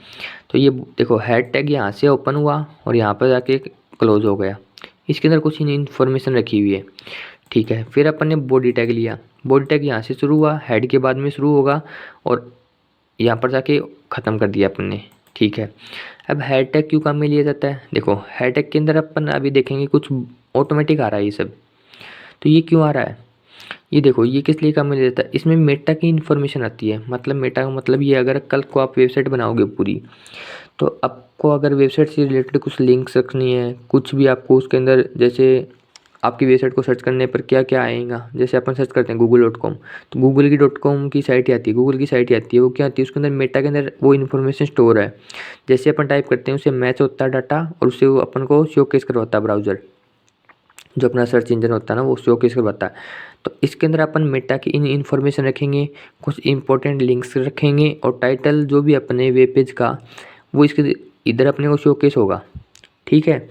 तो ये देखो हेड टैग यहाँ से ओपन हुआ और यहाँ पर जाके क्लोज हो गया, इसके अंदर कुछ ही इन्फॉर्मेशन रखी हुई है। ठीक है, फिर अपन ने बॉडी टैग लिया, बॉडी टैग यहाँ से शुरू हुआ, हेड के बाद में शुरू होगा और यहाँ पर जाके ख़त्म कर दिया अपन ने। ठीक है, अब हेड टैग क्यों काम में लिया जाता है, देखो हेड टैग के अंदर अपन अभी देखेंगे कुछ ऑटोमेटिक आ रहा है ये सब। तो ये क्यों आ रहा है, ये देखो ये किस लिए काम में देता है, इसमें मेटा की इन्फॉर्मेशन आती है। मतलब मेटा का मतलब ये, अगर कल को आप वेबसाइट बनाओगे पूरी, तो आपको अगर वेबसाइट से रिलेटेड कुछ लिंक्स रखनी है, कुछ भी आपको उसके अंदर, जैसे आपकी वेबसाइट को सर्च करने पर क्या क्या आएगा, जैसे अपन सर्च करते हैं google.com, तो गूगल की .com की साइट ही आती है, गूगल की साइट ही आती है। वो क्या आती है, उसके अंदर मेटा के अंदर वो इन्फॉर्मेशन स्टोर है। जैसे अपन टाइप करते हैं उससे मैच होता है डाटा, और उससे वो अपन को शोकेस करवाता है ब्राउज़र, जो अपना सर्च इंजन होता है ना, वो शोकेस करवाता है। तो इसके अंदर अपन मेटा की इन इन्फॉर्मेशन रखेंगे, कुछ इंपॉर्टेंट लिंक्स रखेंगे, और टाइटल जो भी अपने वेब पेज का, वो इसके इधर अपने को शोकेस होगा। ठीक है,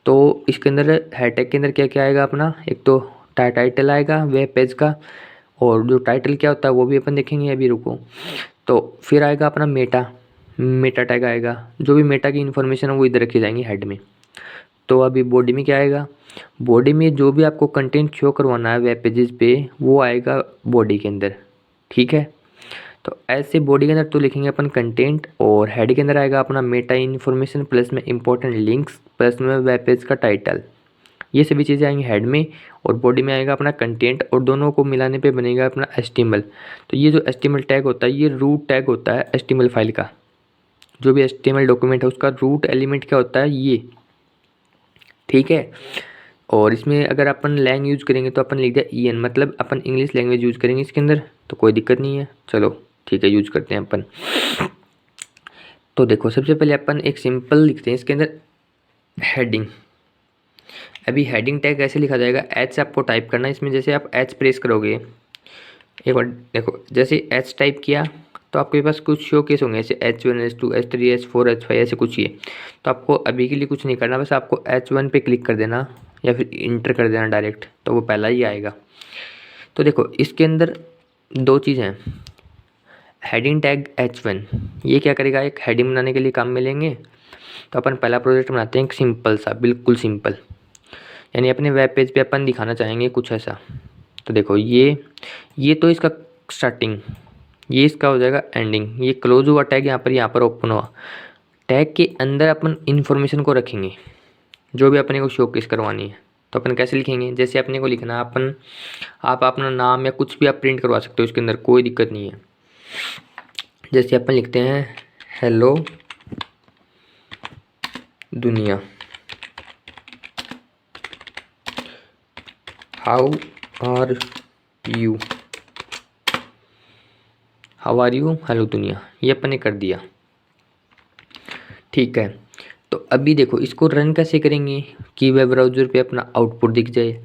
तो इसके अंदर हैशटैग के अंदर क्या क्या आएगा अपना, एक तो टाइटल आएगा वेब पेज का, और जो टाइटल क्या होता है वो भी अपन देखेंगे, अभी रुको। तो फिर आएगा अपना मेटा, मेटा टैग आएगा, जो भी मेटा की इन्फॉर्मेशन है वो इधर रखी जाएंगी हेड में। तो अभी बॉडी में क्या आएगा, बॉडी में जो भी आपको कंटेंट शो करवाना है वेब पेजेस पे, वो आएगा बॉडी के अंदर। ठीक है, तो ऐसे बॉडी के अंदर तो लिखेंगे अपन कंटेंट, और हेड के अंदर आएगा अपना मेटा इन्फॉर्मेशन, प्लस में इंपॉर्टेंट लिंक्स, प्लस में वेब पेज का टाइटल। ये सभी चीज़ें आएंगी हेड में, और बॉडी में आएगा अपना कंटेंट, और दोनों को मिलाने पे बनेगा अपना HTML। तो ये जो HTML टैग होता है, ये रूट टैग होता है HTML फाइल का। जो भी HTML डॉक्यूमेंट है उसका रूट एलिमेंट क्या होता है, ये। ठीक है, और इसमें अगर अपन लैंग यूज़ करेंगे तो अपन लिख दिया EN, मतलब अपन इंग्लिश लैंग्वेज यूज़ करेंगे इसके अंदर, तो कोई दिक्कत नहीं है। चलो ठीक है, यूज़ करते हैं अपन। तो देखो सबसे पहले अपन एक सिंपल लिखते हैं इसके अंदर हेडिंग। अभी हेडिंग टैग कैसे लिखा जाएगा, H आपको टाइप करना है इसमें। जैसे आप H प्रेस करोगे, एक बार देखो, जैसे H टाइप किया तो आपके पास कुछ शो केस होंगे, ऐसे H1 H2 H3 H4 H5 ऐसे कुछ ही है। तो आपको अभी के लिए कुछ नहीं करना, बस आपको H1 पे क्लिक कर देना, या फिर इंटर कर देना डायरेक्ट, तो वो पहला ही आएगा। तो देखो इसके अंदर दो चीज़ें हैं, हेडिंग टैग H1, ये क्या करेगा, एक हेडिंग बनाने के लिए काम में लेंगे। तो अपन पहला प्रोजेक्ट बनाते हैं एक सिंपल सा, बिल्कुल सिंपल, यानी अपने वेब पेज पे अपन दिखाना चाहेंगे कुछ ऐसा। तो देखो ये तो इसका स्टार्टिंग, ये इसका हो जाएगा एंडिंग, ये क्लोज हुआ टैग, यहाँ पर ओपन हुआ। टैग के अंदर अपन इन्फॉर्मेशन को रखेंगे, जो भी अपने को शोकेस करवानी है। तो अपन कैसे लिखेंगे, जैसे अपने को लिखना है अपन, आप अपना नाम या कुछ भी आप प्रिंट करवा सकते हो इसके अंदर, कोई दिक्कत नहीं है। जैसे अपन लिखते हैं हेलो दुनिया, how are you, how are you, hello दुनिया, ये अपन ने कर दिया। ठीक है, तो अभी देखो इसको रन कैसे करेंगे कि वेब ब्राउज़र पे अपना आउटपुट दिख जाए।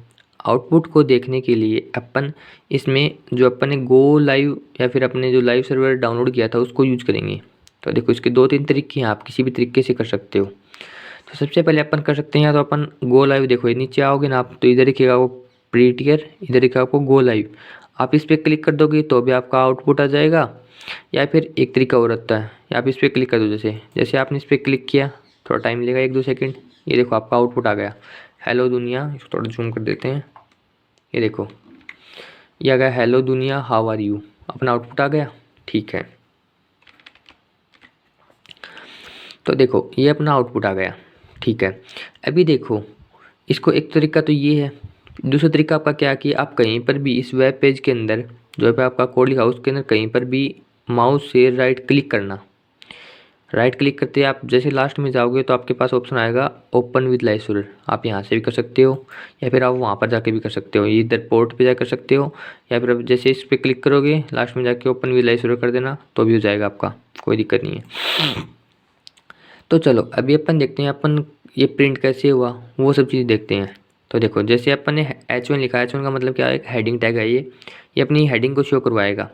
आउटपुट को देखने के लिए अपन इसमें जो अपन ने गो लाइव, या फिर अपने जो लाइव सर्वर डाउनलोड किया था उसको यूज करेंगे। तो देखो इसके 2-3 तरीके हैं, आप किसी भी तरीके से कर सकते हो। तो सबसे पहले अपन कर सकते हैं, या तो अपन गो लाइव, देखो ये नीचे आओगे ना आप, तो इधर दिखेगा वो प्रीटियर, इधर दिखेगा आपको गो लाइव, आप इस पर क्लिक कर दोगे तो भी आपका आउटपुट आ जाएगा। या फिर एक तरीका और रहता है, या आप इस पर क्लिक कर दो, जैसे जैसे आपने इस पर क्लिक किया, थोड़ा टाइम लेगा 1-2 सेकंड, ये देखो आपका आउटपुट आ गया, हेलो दुनिया। इसको थोड़ा जूम कर देते हैं, ये देखो ये आ गया, हेलो दुनिया हाउ आर यू, अपना आउटपुट आ गया। ठीक है, तो देखो ये अपना आउटपुट आ गया। ठीक है, अभी देखो इसको एक तरीका तो ये है, दूसरा तरीका आपका क्या, कि आप कहीं पर भी इस वेब पेज के अंदर जो पे आपका कोड लिखा उसके अंदर कहीं पर भी माउस से राइट क्लिक करना। राइट क्लिक करते ही आप जैसे लास्ट में जाओगे तो आपके पास ऑप्शन आएगा ओपन विद लाइव, आप यहाँ से भी कर सकते हो, या फिर आप वहाँ पर जाके भी कर सकते हो, इधर पोर्ट पे जाकर कर सकते हो, या फिर जैसे इस पर क्लिक करोगे लास्ट में जाके ओपन विद लाइव कर देना तो भी हो जाएगा आपका, कोई दिक्कत नहीं है। तो चलो अभी अपन देखते हैं अपन ये प्रिंट कैसे हुआ, वो सब चीज़ देखते हैं। तो देखो जैसे अपन ने H1 लिखा है, H1 का मतलब क्या है, एक हेडिंग टैग है ये अपनी हेडिंग को शो करवाएगा।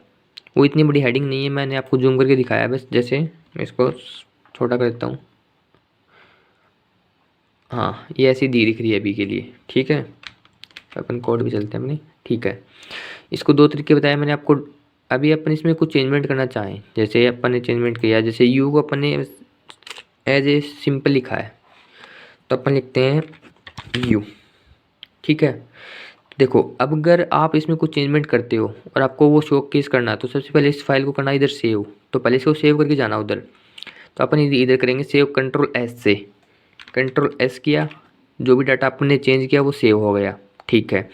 वो इतनी बड़ी हेडिंग नहीं है, मैंने आपको जूम करके दिखाया बस। जैसे मैं इसको छोटा कर देता हूँ, हाँ ये ऐसी दी दिख रही है अभी के लिए। ठीक है, अपन कोड भी चलते हैं अपनी। ठीक है, इसको 2 तरीके बताए मैंने आपको। अभी अपन इसमें कुछ चेंजमेंट करना चाहें, जैसे अपन ने चेंजमेंट किया, जैसे यू को अपन ने एज ए सिंपल लिखा है, तो अपन लिखते हैं यू। ठीक है, देखो अब अगर आप इसमें कुछ चेंजमेंट करते हो और आपको वो शो केस करना है, तो सबसे पहले इस फाइल को करना इधर सेव, तो पहले इसको सेव करके जाना उधर। तो अपन इधर करेंगे सेव, कंट्रोल S से, कंट्रोल S किया, जो भी डाटा आपने चेंज किया वो सेव हो गया। ठीक है।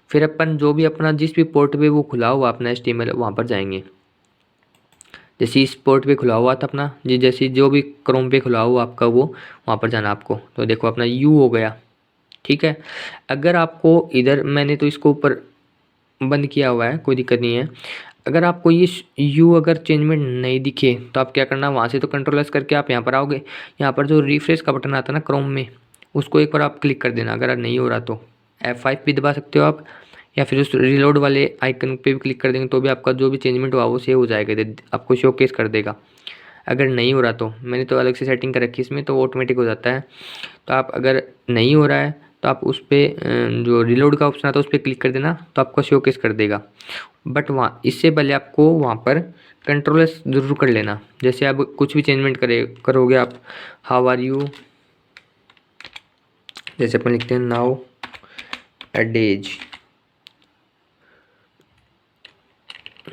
फिर अपन जो भी अपना जिस भी पोर्ट पे वो खुला हुआ अपना HTML वहाँ पर जाएंगे। जैसे इस पोर्ट पे खुला हुआ था अपना जी, जैसे जो भी क्रोम पे खुला हुआ आपका वो वहाँ पर जाना आपको। तो देखो अपना यू हो गया, ठीक है। अगर आपको इधर मैंने तो इसको ऊपर बंद किया हुआ है, कोई दिक्कत नहीं है। अगर आपको ये यू अगर चेंजमेंट नहीं दिखे तो आप क्या करना, वहाँ से तो कंट्रोल एस करके आप यहाँ पर आओगे। यहाँ पर जो रिफ्रेश का बटन आता है ना क्रोम में, उसको एक बार आप क्लिक कर देना। अगर नहीं हो रहा तो F5 भी दबा सकते हो आप, या फिर उस रिलोड वाले आइकन पे भी क्लिक कर देंगे तो भी आपका जो भी चेंजमेंट हुआ वो सेव हो जाएगा, आपको शोकेस कर देगा। अगर नहीं हो रहा तो मैंने तो अलग से सेटिंग कर रखी है इसमें, तो वो ऑटोमेटिक हो जाता है। तो आप अगर नहीं हो रहा है तो आप उस पर जो रिलोड का ऑप्शन आता है उस पर क्लिक कर देना, तो आपको शोकेस कर देगा। बट वहाँ इससे पहले आपको वहाँ पर कंट्रोल एस ज़रूर कर लेना। जैसे आप कुछ भी चेंजमेंट करोगे आप, हाउ आर यू, जैसे अपन लिखते हैं नाउ एडेज,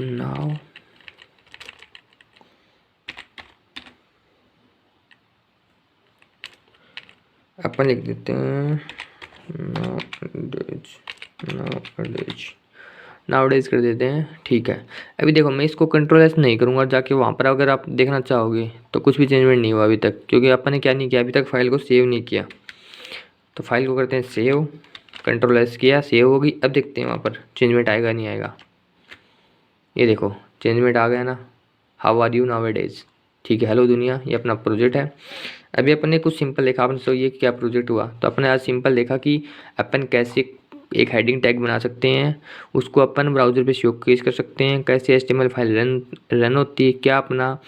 नाउ अपन लिख देते हैं नाउडेज कर देते हैं, ठीक है। अभी देखो मैं इसको कंट्रोल एस नहीं करूँगा, जाके वहाँ पर अगर आप देखना चाहोगे तो कुछ भी चेंजमेंट नहीं हुआ अभी तक, क्योंकि अपन ने क्या नहीं किया अभी तक, फाइल को सेव नहीं किया। तो फाइल को करते हैं सेव, कंट्रोल एस किया, सेव होगी। अब देखते हैं वहाँ पर चेंजमेंट आएगा नहीं आएगा। ये देखो चेंजमेंट आ गया ना, हाउ आर यू नाउअडेज, ठीक है। हेलो दुनिया, ये अपना प्रोजेक्ट है। अभी अपन ने कुछ सिंपल लिखा, आपने सोचिए कि क्या प्रोजेक्ट हुआ। तो अपने आज सिंपल देखा कि अपन कैसे एक हेडिंग टैग बना सकते हैं, उसको अपन ब्राउज़र पे शोकेस कर सकते हैं, कैसे HTML फाइल रन होती है, क्या अपना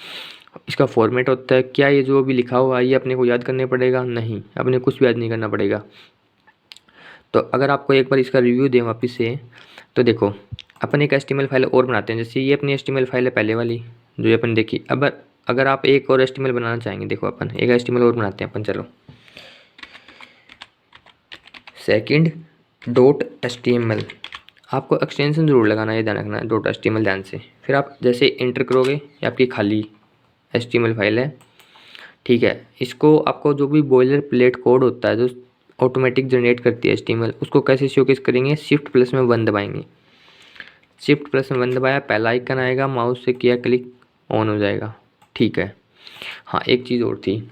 इसका फॉर्मेट होता है, क्या ये जो भी लिखा हुआ है ये अपने को याद करने पड़ेगा, नहीं अपने कुछ भी याद नहीं करना पड़ेगा। तो अगर आपको एक बार इसका रिव्यू दें वापस से, तो देखो अपन एक HTML फाइल और बनाते हैं। जैसे ये अपनी HTML फाइल है पहले वाली जो ये अपन देखी। अब अगर आप एक और HTML बनाना चाहेंगे, देखो अपन एक HTML और बनाते हैं अपन, चलो second.html, आपको एक्सटेंशन ज़रूर लगाना, ये ध्यान रखना है .html ध्यान से। फिर आप जैसे इंटर करोगे, ये आपकी खाली HTML फाइल है, ठीक है। इसको आपको जो भी बॉयलर प्लेट कोड होता है जो ऑटोमेटिक जनरेट करती है HTML, उसको कैसे शोकेस करेंगे, Shift+1 दबाएंगे। Shift+1 दबाया, पहला आइकन आएगा, माउस से किया क्लिक, ऑन हो जाएगा, ठीक है। हाँ एक चीज़ और थी,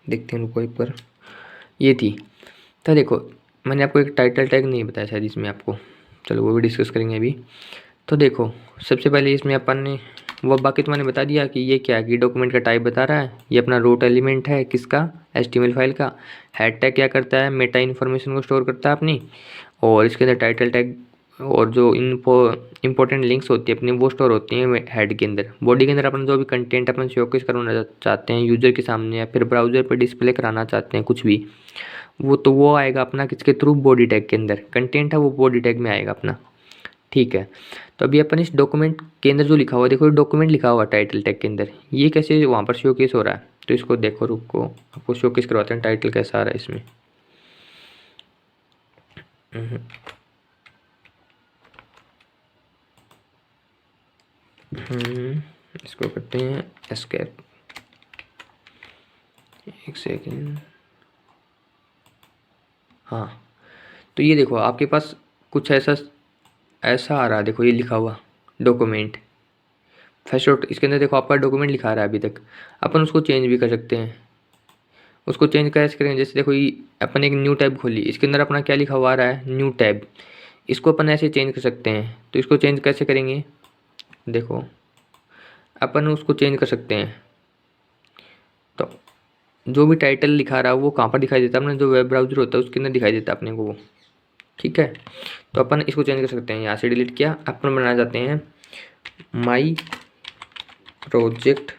देखते हैं रुको एक बार, ये थी। तो देखो मैंने आपको एक टाइटल टैग नहीं बताया शायद इसमें आपको, चलो वो भी डिस्कस करेंगे अभी। तो देखो सबसे पहले इसमें अपन ने वो बाकी तो मैंने बता दिया कि ये क्या है, कि डॉक्यूमेंट का टाइप बता रहा है, ये अपना रूट एलिमेंट है किसका, HTML फाइल का। हेड टैग क्या करता है, मेटा इन्फॉर्मेशन को स्टोर करता है अपनी, और इसके अंदर टाइटल टैग और जो इंपॉर्टेंट लिंक्स होती है अपनी वो स्टोर होती हैं हेड के अंदर। बॉडी के अंदर अपन जो भी कंटेंट अपन शोकेस करना चाहते हैं यूज़र के सामने, या फिर ब्राउज़र पर डिस्प्ले कराना चाहते हैं कुछ भी, वो आएगा अपना किसके थ्रू, बॉडी टैग के अंदर। कंटेंट है वो बॉडी टैग में आएगा अपना, ठीक है। तो अभी अपन इस डॉक्यूमेंट के अंदर जो लिखा हुआ, देखो डॉक्यूमेंट लिखा हुआ टाइटल टैग के अंदर, ये कैसे वहाँ पर शोकेस हो रहा है। तो इसको देखो, रुको आपको शोकेस करवाते हैं टाइटल कैसा आ रहा है इसमें। इसको करते हैं एस्केप, एक सेकेंड। हाँ तो ये देखो आपके पास कुछ ऐसा आ रहा है, देखो ये लिखा हुआ डॉक्यूमेंट फर्स्ट डॉट, इसके अंदर देखो आपका डॉक्यूमेंट लिखा रहा है अभी तक। अपन उसको चेंज भी कर सकते हैं। उसको चेंज कैसे करेंगे, जैसे देखो ये अपन एक न्यू टैब खोली, इसके अंदर अपना क्या लिखा हुआ आ रहा है, न्यू टैब। इसको अपन ऐसे चेंज कर सकते हैं। तो इसको चेंज कैसे करेंगे, देखो अपन उसको चेंज कर सकते हैं। तो जो भी टाइटल लिखा रहा है वो कहाँ पर दिखाई देता है, अपने जो वेब ब्राउज़र होता है उसके अंदर दिखाई देता है अपने को वो, ठीक है। तो अपन इसको चेंज कर सकते हैं, यहाँ से डिलीट किया, अपन बनाना चाहते हैं माई प्रोजेक्ट,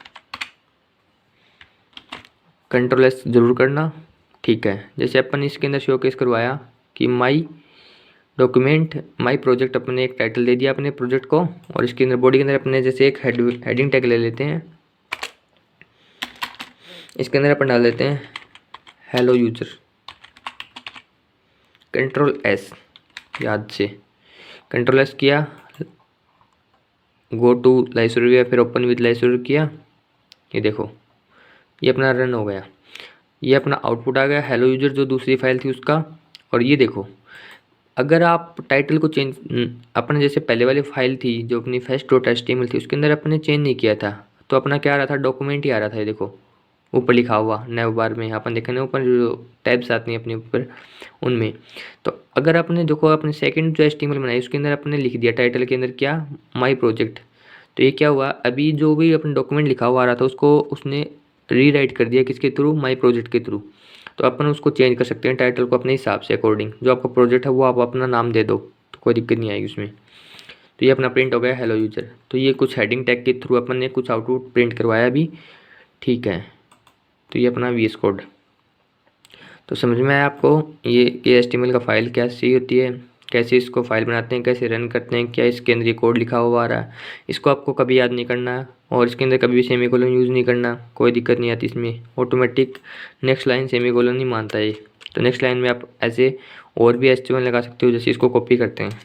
कंट्रोल एस ज़रूर करना, ठीक है। जैसे अपन इसके अंदर शोकेस करवाया कि माई डॉक्यूमेंट माई प्रोजेक्ट, अपने एक टाइटल दे दिया अपने प्रोजेक्ट को, और इसके अंदर बॉडी के अंदर अपने जैसे एक हेडिंग टैग ले लेते हैं। इसके अंदर अपन डाल देते हैं हेलो यूजर, कंट्रोल एस, याद से कंट्रोल एस किया, गो टू लाइब्रेरी या फिर ओपन विद लाइब्रेरी किया। ये देखो ये अपना रन हो गया, ये अपना आउटपुट आ गया हेलो यूजर जो दूसरी फाइल थी उसका। और ये देखो अगर आप टाइटल को चेंज अपने जैसे पहले वाली फाइल थी जो अपनी फर्स्ट डॉट एचटीएमएल थी उसके अंदर अपने चेंज नहीं किया था तो अपना क्या आ रहा था, डॉक्यूमेंट ही आ रहा था। ये देखो ऊपर लिखा हुआ नैव बार में अपन देखेंगे ऊपर जो टैब्स आती हैं अपने ऊपर उनमें। तो अगर आपने देखो अपने सेकंड जो एचटीएमएल बनाई उसके अंदर अपने लिख दिया टाइटल के अंदर क्या, माई प्रोजेक्ट, तो ये क्या हुआ, अभी जो भी अपने डॉक्यूमेंट लिखा हुआ आ रहा था उसको उसने रीराइट कर दिया किसके थ्रू, माई प्रोजेक्ट के थ्रू। तो अपन उसको चेंज कर सकते हैं टाइटल को अपने हिसाब से अकॉर्डिंग, जो आपका प्रोजेक्ट है वो आप अपना नाम दे दो तो कोई दिक्कत नहीं आएगी उसमें। तो ये अपना प्रिंट हो गया हेलो यूजर। तो ये कुछ हेडिंग टैग के थ्रू अपन ने कुछ आउटपुट प्रिंट करवाया अभी, ठीक है। तो ये अपना वीएस कोड। तो समझ में आया आपको ये एचटीएमएल का फाइल कैसी होती है, कैसे इसको फाइल बनाते हैं, कैसे रन करते हैं, क्या इसके अंदर ये कोड लिखा हुआ आ रहा है। इसको आपको कभी याद नहीं करना है और इसके अंदर कभी भी सेमीकोलन यूज़ नहीं करना, कोई दिक्कत नहीं आती इसमें, ऑटोमेटिक नेक्स्ट लाइन सेमीकोलन नहीं मानता है। तो नेक्स्ट लाइन में आप ऐसे और भी एचटीएमएल लगा सकते हो। जैसे इसको कॉपी करते हैं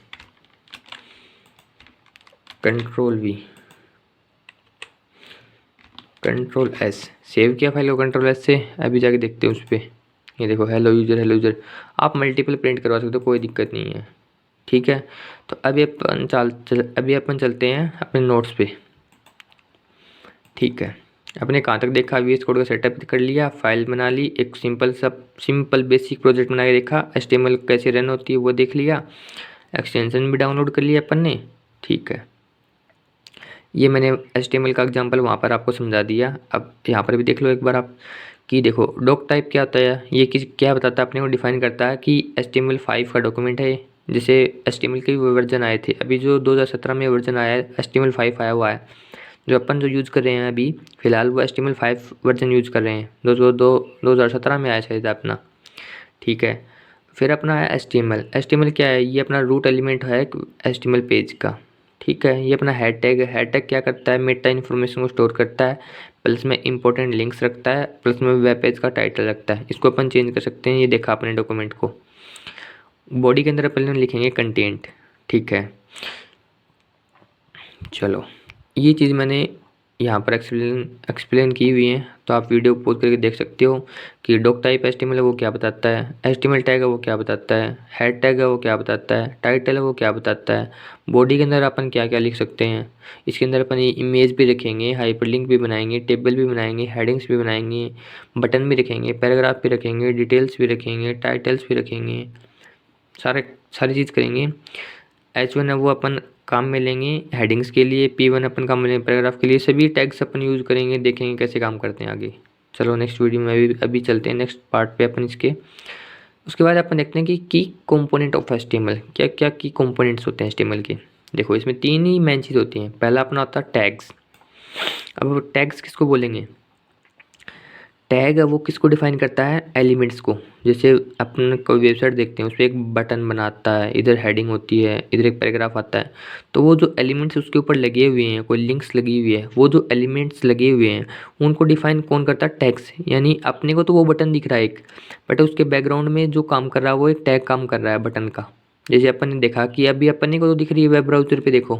कंट्रोल S, सेव किया फाइल को कंट्रोल S से, अभी जाके देखते हैं उस पर। ये देखो हेलो यूजर आप मल्टीपल प्रिंट करवा सकते हो, कोई दिक्कत नहीं है, ठीक है। तो अभी अपन चलते हैं अपने नोट्स पे, ठीक है। अपने कहाँ तक देखा, वीएस कोड का सेटअप कर लिया, फाइल बना ली, एक सिंपल बेसिक प्रोजेक्ट बना के देखा, एचटीएमएल कैसे रन होती है वो देख लिया, एक्सटेंशन भी डाउनलोड कर लिया अपन ने, ठीक है। ये मैंने एचटीएमएल का एग्जांपल वहाँ पर आपको समझा दिया। अब यहाँ पर भी देख लो एक बार आप कि देखो डॉक टाइप क्या होता है, ये क्या बताता है अपने को, डिफाइन करता है कि HTML5 का डॉक्यूमेंट है। जैसे HTML के वर्जन आए थे, अभी जो 2017 में वर्जन आया है HTML5 आया हुआ है, जो अपन जो यूज़ कर रहे हैं अभी फ़िलहाल वो HTML5 वर्जन यूज़ कर रहे हैं, 2017 में आया शायद अपना, ठीक है। फिर अपना है HTML क्या है, ये अपना रूट एलिमेंट है HTML पेज का, ठीक है। ये अपना हेड टैग क्या करता है, मेटा इन्फॉर्मेशन को स्टोर करता है, प्लस में इंपॉर्टेंट लिंक्स रखता है, प्लस में वेब पेज का टाइटल रखता है। इसको अपन चेंज कर सकते हैं, ये देखा अपने डॉक्यूमेंट को। बॉडी के अंदर अपन लिखेंगे कंटेंट, ठीक है। चलो ये चीज़ मैंने यहाँ पर एक्सप्लेन की हुई है, तो आप वीडियो पॉज करके देख सकते हो कि डॉक टाइप HTML है वो क्या बताता है, HTML टैग है वो क्या बताता है, हेड टैग है वो क्या बताता है, टाइटल है वो क्या बताता है, बॉडी के अंदर अपन क्या क्या लिख सकते हैं। इसके अंदर अपन इमेज भी रखेंगे, हाइपरलिंक भी बनाएंगे, टेबल भी बनाएंगे, हेडिंग्स भी बनाएंगे, बटन भी रखेंगे, पैराग्राफ भी रखेंगे, डिटेल्स भी रखेंगे, टाइटल्स भी रखेंगे, सारी चीज़ करेंगे। H1 है वो अपन काम में लेंगे हेडिंग्स के लिए, P1 अपन काम में लेंगे पैराग्राफ के लिए, सभी टैग्स अपन यूज़ करेंगे, देखेंगे कैसे काम करते हैं आगे। चलो नेक्स्ट वीडियो में अभी चलते हैं नेक्स्ट पार्ट पे अपन इसके। उसके बाद अपन देखते हैं कि की कंपोनेंट ऑफ HTML, क्या क्या की कंपोनेंट्स होते हैं HTML के। देखो इसमें 3 ही मेन चीज़ होती हैं। पहला अपना होता है टैग्स। अब टैग्स किसको बोलेंगे, टैग है वो किसको डिफाइन करता है, एलिमेंट्स को। जैसे अपन कोई वेबसाइट देखते हैं उस पर एक बटन बनाता है, इधर हेडिंग होती है, इधर एक पैराग्राफ आता है, तो वो जो एलिमेंट्स उसके ऊपर लगे हुए हैं, कोई लिंक्स लगी हुई है, वो जो एलिमेंट्स लगे हुए हैं उनको डिफाइन कौन करता है, टैग्स। यानी अपने को तो वो बटन दिख रहा है एक, बट उसके बैकग्राउंड में जो काम कर रहा है वो एक टैग काम कर रहा है बटन का। जैसे अपन ने देखा कि अभी अपने को तो दिख रही है वेब ब्राउज़र पर, देखो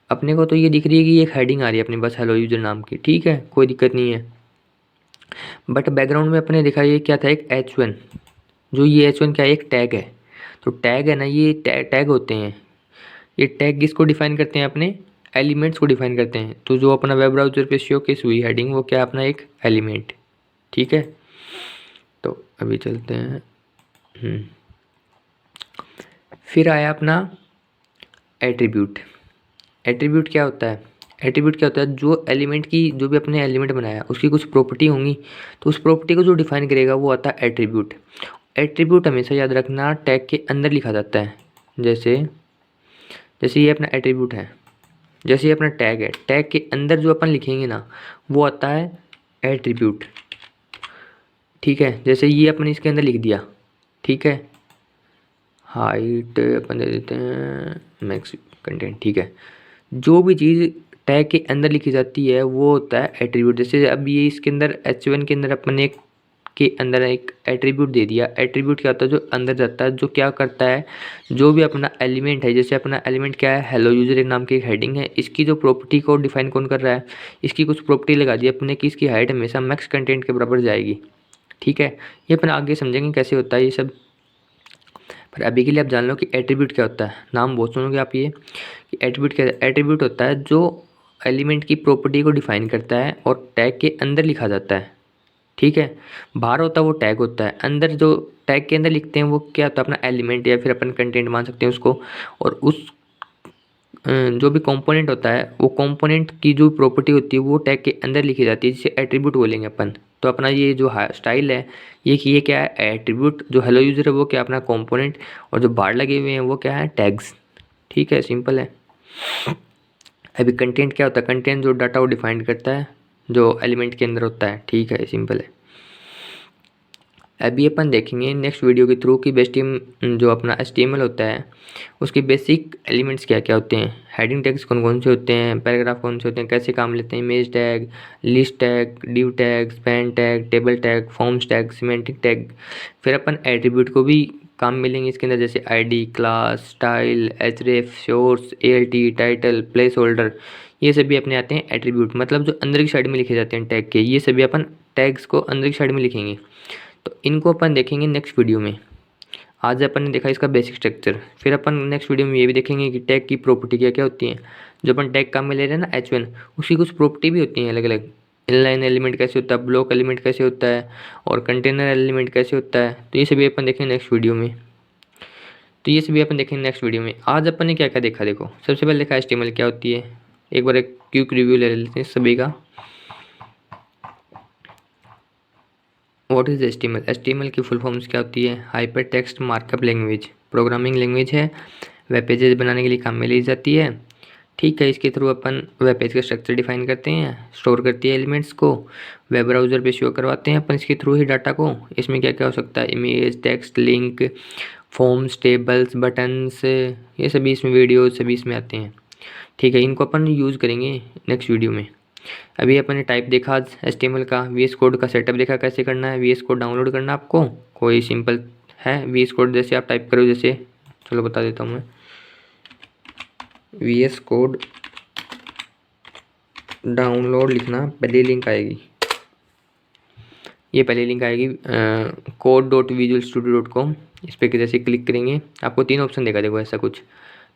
अपने को तो ये दिख रही है कि एक हेडिंग आ रही है अपने बस हेलो यूजर नाम की, ठीक है, कोई दिक्कत नहीं है। बट बैकग्राउंड में अपने देखा ये क्या था, एक H1, जो ये H1 क्या है, एक टैग है। तो टैग है ना, ये टैग होते हैं। ये टैग किसको डिफाइन करते हैं, अपने एलिमेंट्स को डिफाइन करते हैं। तो जो अपना वेब ब्राउज़र पे शोकेस हुई हेडिंग वो क्या अपना एक एलिमेंट, ठीक है। तो अभी चलते हैं। फिर आया अपना एट्रीब्यूट। एट्रीब्यूट क्या होता है, एट्रीब्यूट क्या होता है, जो एलिमेंट की, जो भी अपने एलिमेंट बनाया उसकी कुछ प्रॉपर्टी होंगी, तो उस प्रॉपर्टी को जो डिफाइन करेगा वो आता है एट्रीब्यूट। एट्रीब्यूट हमेशा याद रखना टैग के अंदर लिखा जाता है। जैसे जैसे ये अपना एट्रीब्यूट है, जैसे ये अपना टैग है, टैग के अंदर जो अपन लिखेंगे ना वो आता है एट्रीब्यूट, ठीक है। जैसे ये अपन इसके अंदर लिख दिया, ठीक है, हाइट अपन दे देते हैं मैक्स कंटेंट, ठीक है। जो भी चीज़ टैग के अंदर लिखी जाती है वो होता है एट्रीब्यूट। जैसे अब ये इसके अंदर H1 के अंदर अपन एक के अंदर एक एट्रीब्यूट दे दिया। एट्रीब्यूट क्या होता है, जो अंदर जाता है, जो क्या करता है, जो भी अपना एलिमेंट है, जैसे अपना एलिमेंट क्या है, हेलो यूजर एक नाम की एक हेडिंग है, इसकी जो प्रॉपर्टी को डिफाइन कौन कर रहा है, इसकी कुछ प्रॉपर्टी लगा दी अपने कि इसकी हाइट हमेशा मैक्स कंटेंट के बराबर जाएगी, ठीक है। ये अपन आगे समझेंगे कैसे होता है ये सब। पर अभी के लिए आप जान लो कि एट्रीब्यूट क्या होता है। नाम बहुत सुनोगे आप ये कि एट्रीब्यूट क्या है। एट्रीब्यूट होता है जो एलिमेंट की प्रॉपर्टी को डिफाइन करता है और टैग के अंदर लिखा जाता है। ठीक है, बाहर होता है वो टैग होता है, अंदर जो टैग के अंदर लिखते हैं वो क्या होता है, अपना एलिमेंट या फिर अपन कंटेंट मान सकते हैं उसको। और उस जो भी कंपोनेंट होता है वो कंपोनेंट की जो प्रॉपर्टी होती है वो टैग के अंदर लिखी जाती है, जिसे एट्रीब्यूट बोलेंगे अपन। तो अपना ये जो स्टाइल है ये क्या है, एट्रीब्यूट। जो हेलो यूज़र है वो क्या, अपना कंपोनेंट, और जो बाहर लगे हुए हैं वो क्या है, टैग्स। ठीक है, सिंपल है। अभी कंटेंट क्या होता है, कंटेंट जो डाटा वो डिफाइन करता है जो एलिमेंट के अंदर होता है। ठीक है, सिंपल है। अभी अपन देखेंगे नेक्स्ट वीडियो के थ्रू कि बेस्ट जो अपना HTML होता है उसके बेसिक एलिमेंट्स क्या क्या होते हैं, हेडिंग टैग्स कौन कौन से होते हैं, पैराग्राफ कौन से होते हैं, कैसे काम लेते हैं, image tag, list tag, div tag, span tag, table tag, forms tag, semantic tag. फिर अपन एट्रीब्यूट को भी काम मिलेंगे इसके अंदर, जैसे ID, class, style, href, source, ALT, title, place holder. ये सभी अपने आते हैं एट्रीब्यूट, मतलब जो अंदर की साइड में लिखे जाते हैं टैग के। ये सभी अपन टैग्स को अंदर की साइड में लिखेंगे। तो इनको अपन देखेंगे नेक्स्ट वीडियो में। आज अपन ने देखा इसका बेसिक स्ट्रक्चर, फिर अपन नेक्स्ट वीडियो में ये भी देखेंगे कि टैग की प्रॉपर्टी क्या क्या होती हैं। जो अपन टैग काम में ले रहे हैं ना H1, उसकी कुछ प्रॉपर्टी भी होती हैं अलग अलग। इनलाइन एलिमेंट कैसे होता है, ब्लॉक एलिमेंट कैसे होता है, और कंटेनर एलिमेंट कैसे होता है। तो ये सभी अपन देखेंगे नेक्स्ट वीडियो में। तो ये सभी अपन देखेंगे नेक्स्ट वीडियो में। आज अपन ने क्या क्या देखा, देखो सबसे पहले देखा HTML क्या होती है। एक बार एक क्विक रिव्यू ले लेते हैं सभी का। What is HTML? HTML की फुल फॉर्म्स क्या होती है, hyper text markup language, programming language है, वेब पेजेस बनाने के लिए काम में ली जाती है। ठीक है, इसके थ्रू अपन वेब पेज का स्ट्रक्चर डिफाइन करते हैं, स्टोर करती है एलिमेंट्स को, वेब ब्राउज़र पे शो करवाते हैं अपन इसके थ्रू ही डाटा को। इसमें क्या क्या हो सकता है, image, text, link, forms, tables, buttons, ये सभी इसमें, वीडियोज सभी इसमें आते हैं। ठीक है, इनको अपन यूज़ करेंगे नेक्स्ट वीडियो में। अभी अपन ने टाइप देखा आज HTML का, VS कोड का सेटअप देखा कैसे करना है। VS कोड डाउनलोड करना आपको, कोई सिंपल है VS कोड, जैसे आप टाइप करो, जैसे चलो बता देता हूँ मैं। VS कोड डाउनलोड लिखना, पहली लिंक आएगी, ये पहली लिंक आएगी code.visualstudio.com। इस पर जैसे क्लिक करेंगे आपको 3 ऑप्शन देगा, देखो ऐसा कुछ।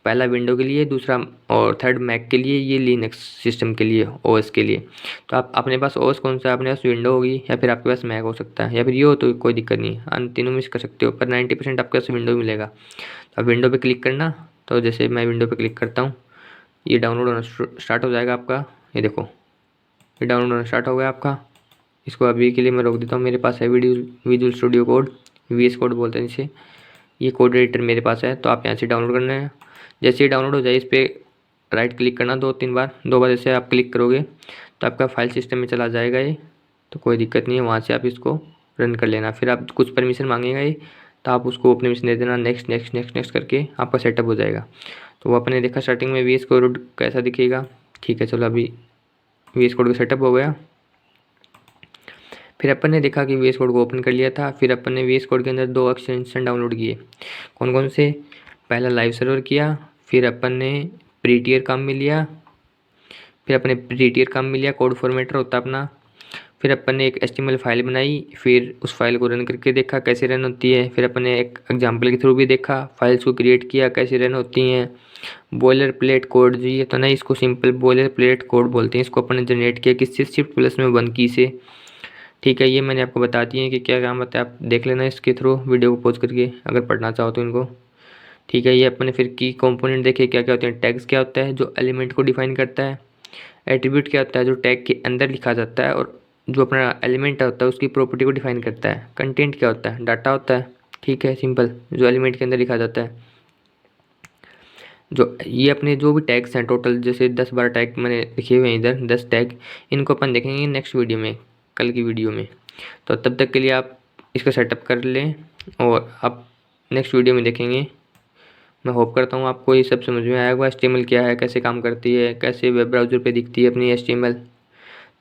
पहला विंडो के लिए, दूसरा और थर्ड मैक के लिए, ये लिनक्स सिस्टम के लिए, OS के लिए। तो आप अपने पास OS कौन सा है, अपने पास विंडो होगी या फिर आपके पास मैक हो सकता है, या फिर ये हो तो कोई दिक्कत नहीं है, अन तीनों में कर सकते हो, पर 90% आपके पास विंडो मिलेगा। तो आप विंडो पे क्लिक करना। तो जैसे मैं विंडो पे क्लिक करता हूँ, ये डाउनलोड होना स्टार्ट हो जाएगा आपका। ये देखो ये डाउनलोड होना स्टार्ट हो गया आपका। इसको अभी के लिए मैं रोक देता हूँ। मेरे पास है visual studio code, VS code बोलते हैं इसे। ये कोड एडिटर मेरे पास है, तो आप यहाँ से डाउनलोड करना है। जैसे ही डाउनलोड हो जाए इस पर राइट क्लिक करना 2-3 बार, 2 बार जैसे आप क्लिक करोगे तो आपका फाइल सिस्टम में चला जाएगा ये। तो कोई दिक्कत नहीं है, वहाँ से आप इसको रन कर लेना। फिर आप कुछ परमिशन मांगेगा ये, तो आप उसको परमिशन दे देना, नेक्स्ट नेक्स्ट नेक्स्ट नेक्स्ट करके आपका सेटअप हो जाएगा। तो वो अपने देखा स्टार्टिंग में VS कोड कैसा दिखेगा। ठीक है, चलो अभी VS कोड का सेटअप हो गया। फिर अपन ने देखा कि VS कोड को ओपन कर लिया था। फिर अपन ने VS कोड के अंदर 2 एक्सटेंशन डाउनलोड किए, कौन कौन से। पहला लाइव सर्वर किया, फिर अपन ने प्रीटियर काम में लिया, फिर अपने प्रीटियर काम में लिया, कोड फॉर्मेटर होता अपना। फिर अपन ने एक HTML फाइल बनाई, फिर उस फाइल को रन करके देखा कैसे रन होती है। फिर अपन ने एक एग्जाम्पल के थ्रू भी देखा, फाइल्स को क्रिएट किया कैसे रन होती हैं। बॉयलर प्लेट कोड जी, तो नहीं, इसको सिंपल बॉयलर प्लेट कोड बोलते हैं। इसको अपन ने जनरेट किया किससे, Shift+1 की से। ठीक है, ये मैंने आपको बता दिए हैं कि क्या काम होता है, आप देख लेना इसके थ्रू वीडियो को पॉज करके अगर पढ़ना चाहो तो इनको। ठीक है, ये अपन ने फिर की कंपोनेंट देखे क्या क्या होते हैं। टैग्स क्या होता है, जो एलिमेंट को डिफाइन करता है। एट्रीब्यूट क्या होता है, जो टैग के अंदर लिखा जाता है और जो अपना एलिमेंट होता है उसकी प्रॉपर्टी को डिफाइन करता है। कंटेंट क्या होता है, डाटा होता है। ठीक है, सिंपल, जो एलिमेंट के अंदर लिखा जाता है। जो ये अपने जो भी टैग्स हैं टोटल, जैसे 10-12 टैग मैंने लिखे हुए हैं इधर, 10 टैग, इनको अपन देखेंगे नेक्स्ट वीडियो में, कल की वीडियो में। तो तब तक के लिए आप इसका सेटअप कर लें और आप नेक्स्ट वीडियो में देखेंगे। मैं होप करता हूँ आपको ये सब समझ में आया होगा, HTML क्या है, कैसे काम करती है, कैसे वेब ब्राउज़र पे दिखती है अपनी HTML।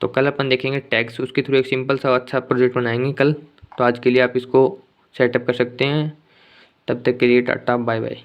तो कल अपन देखेंगे टैग्स, उसके थ्रू एक सिंपल सा अच्छा प्रोजेक्ट बनाएंगे कल। तो आज के लिए आप इसको सेटअप कर सकते हैं। तब तक के लिए टाटा बाय बाय।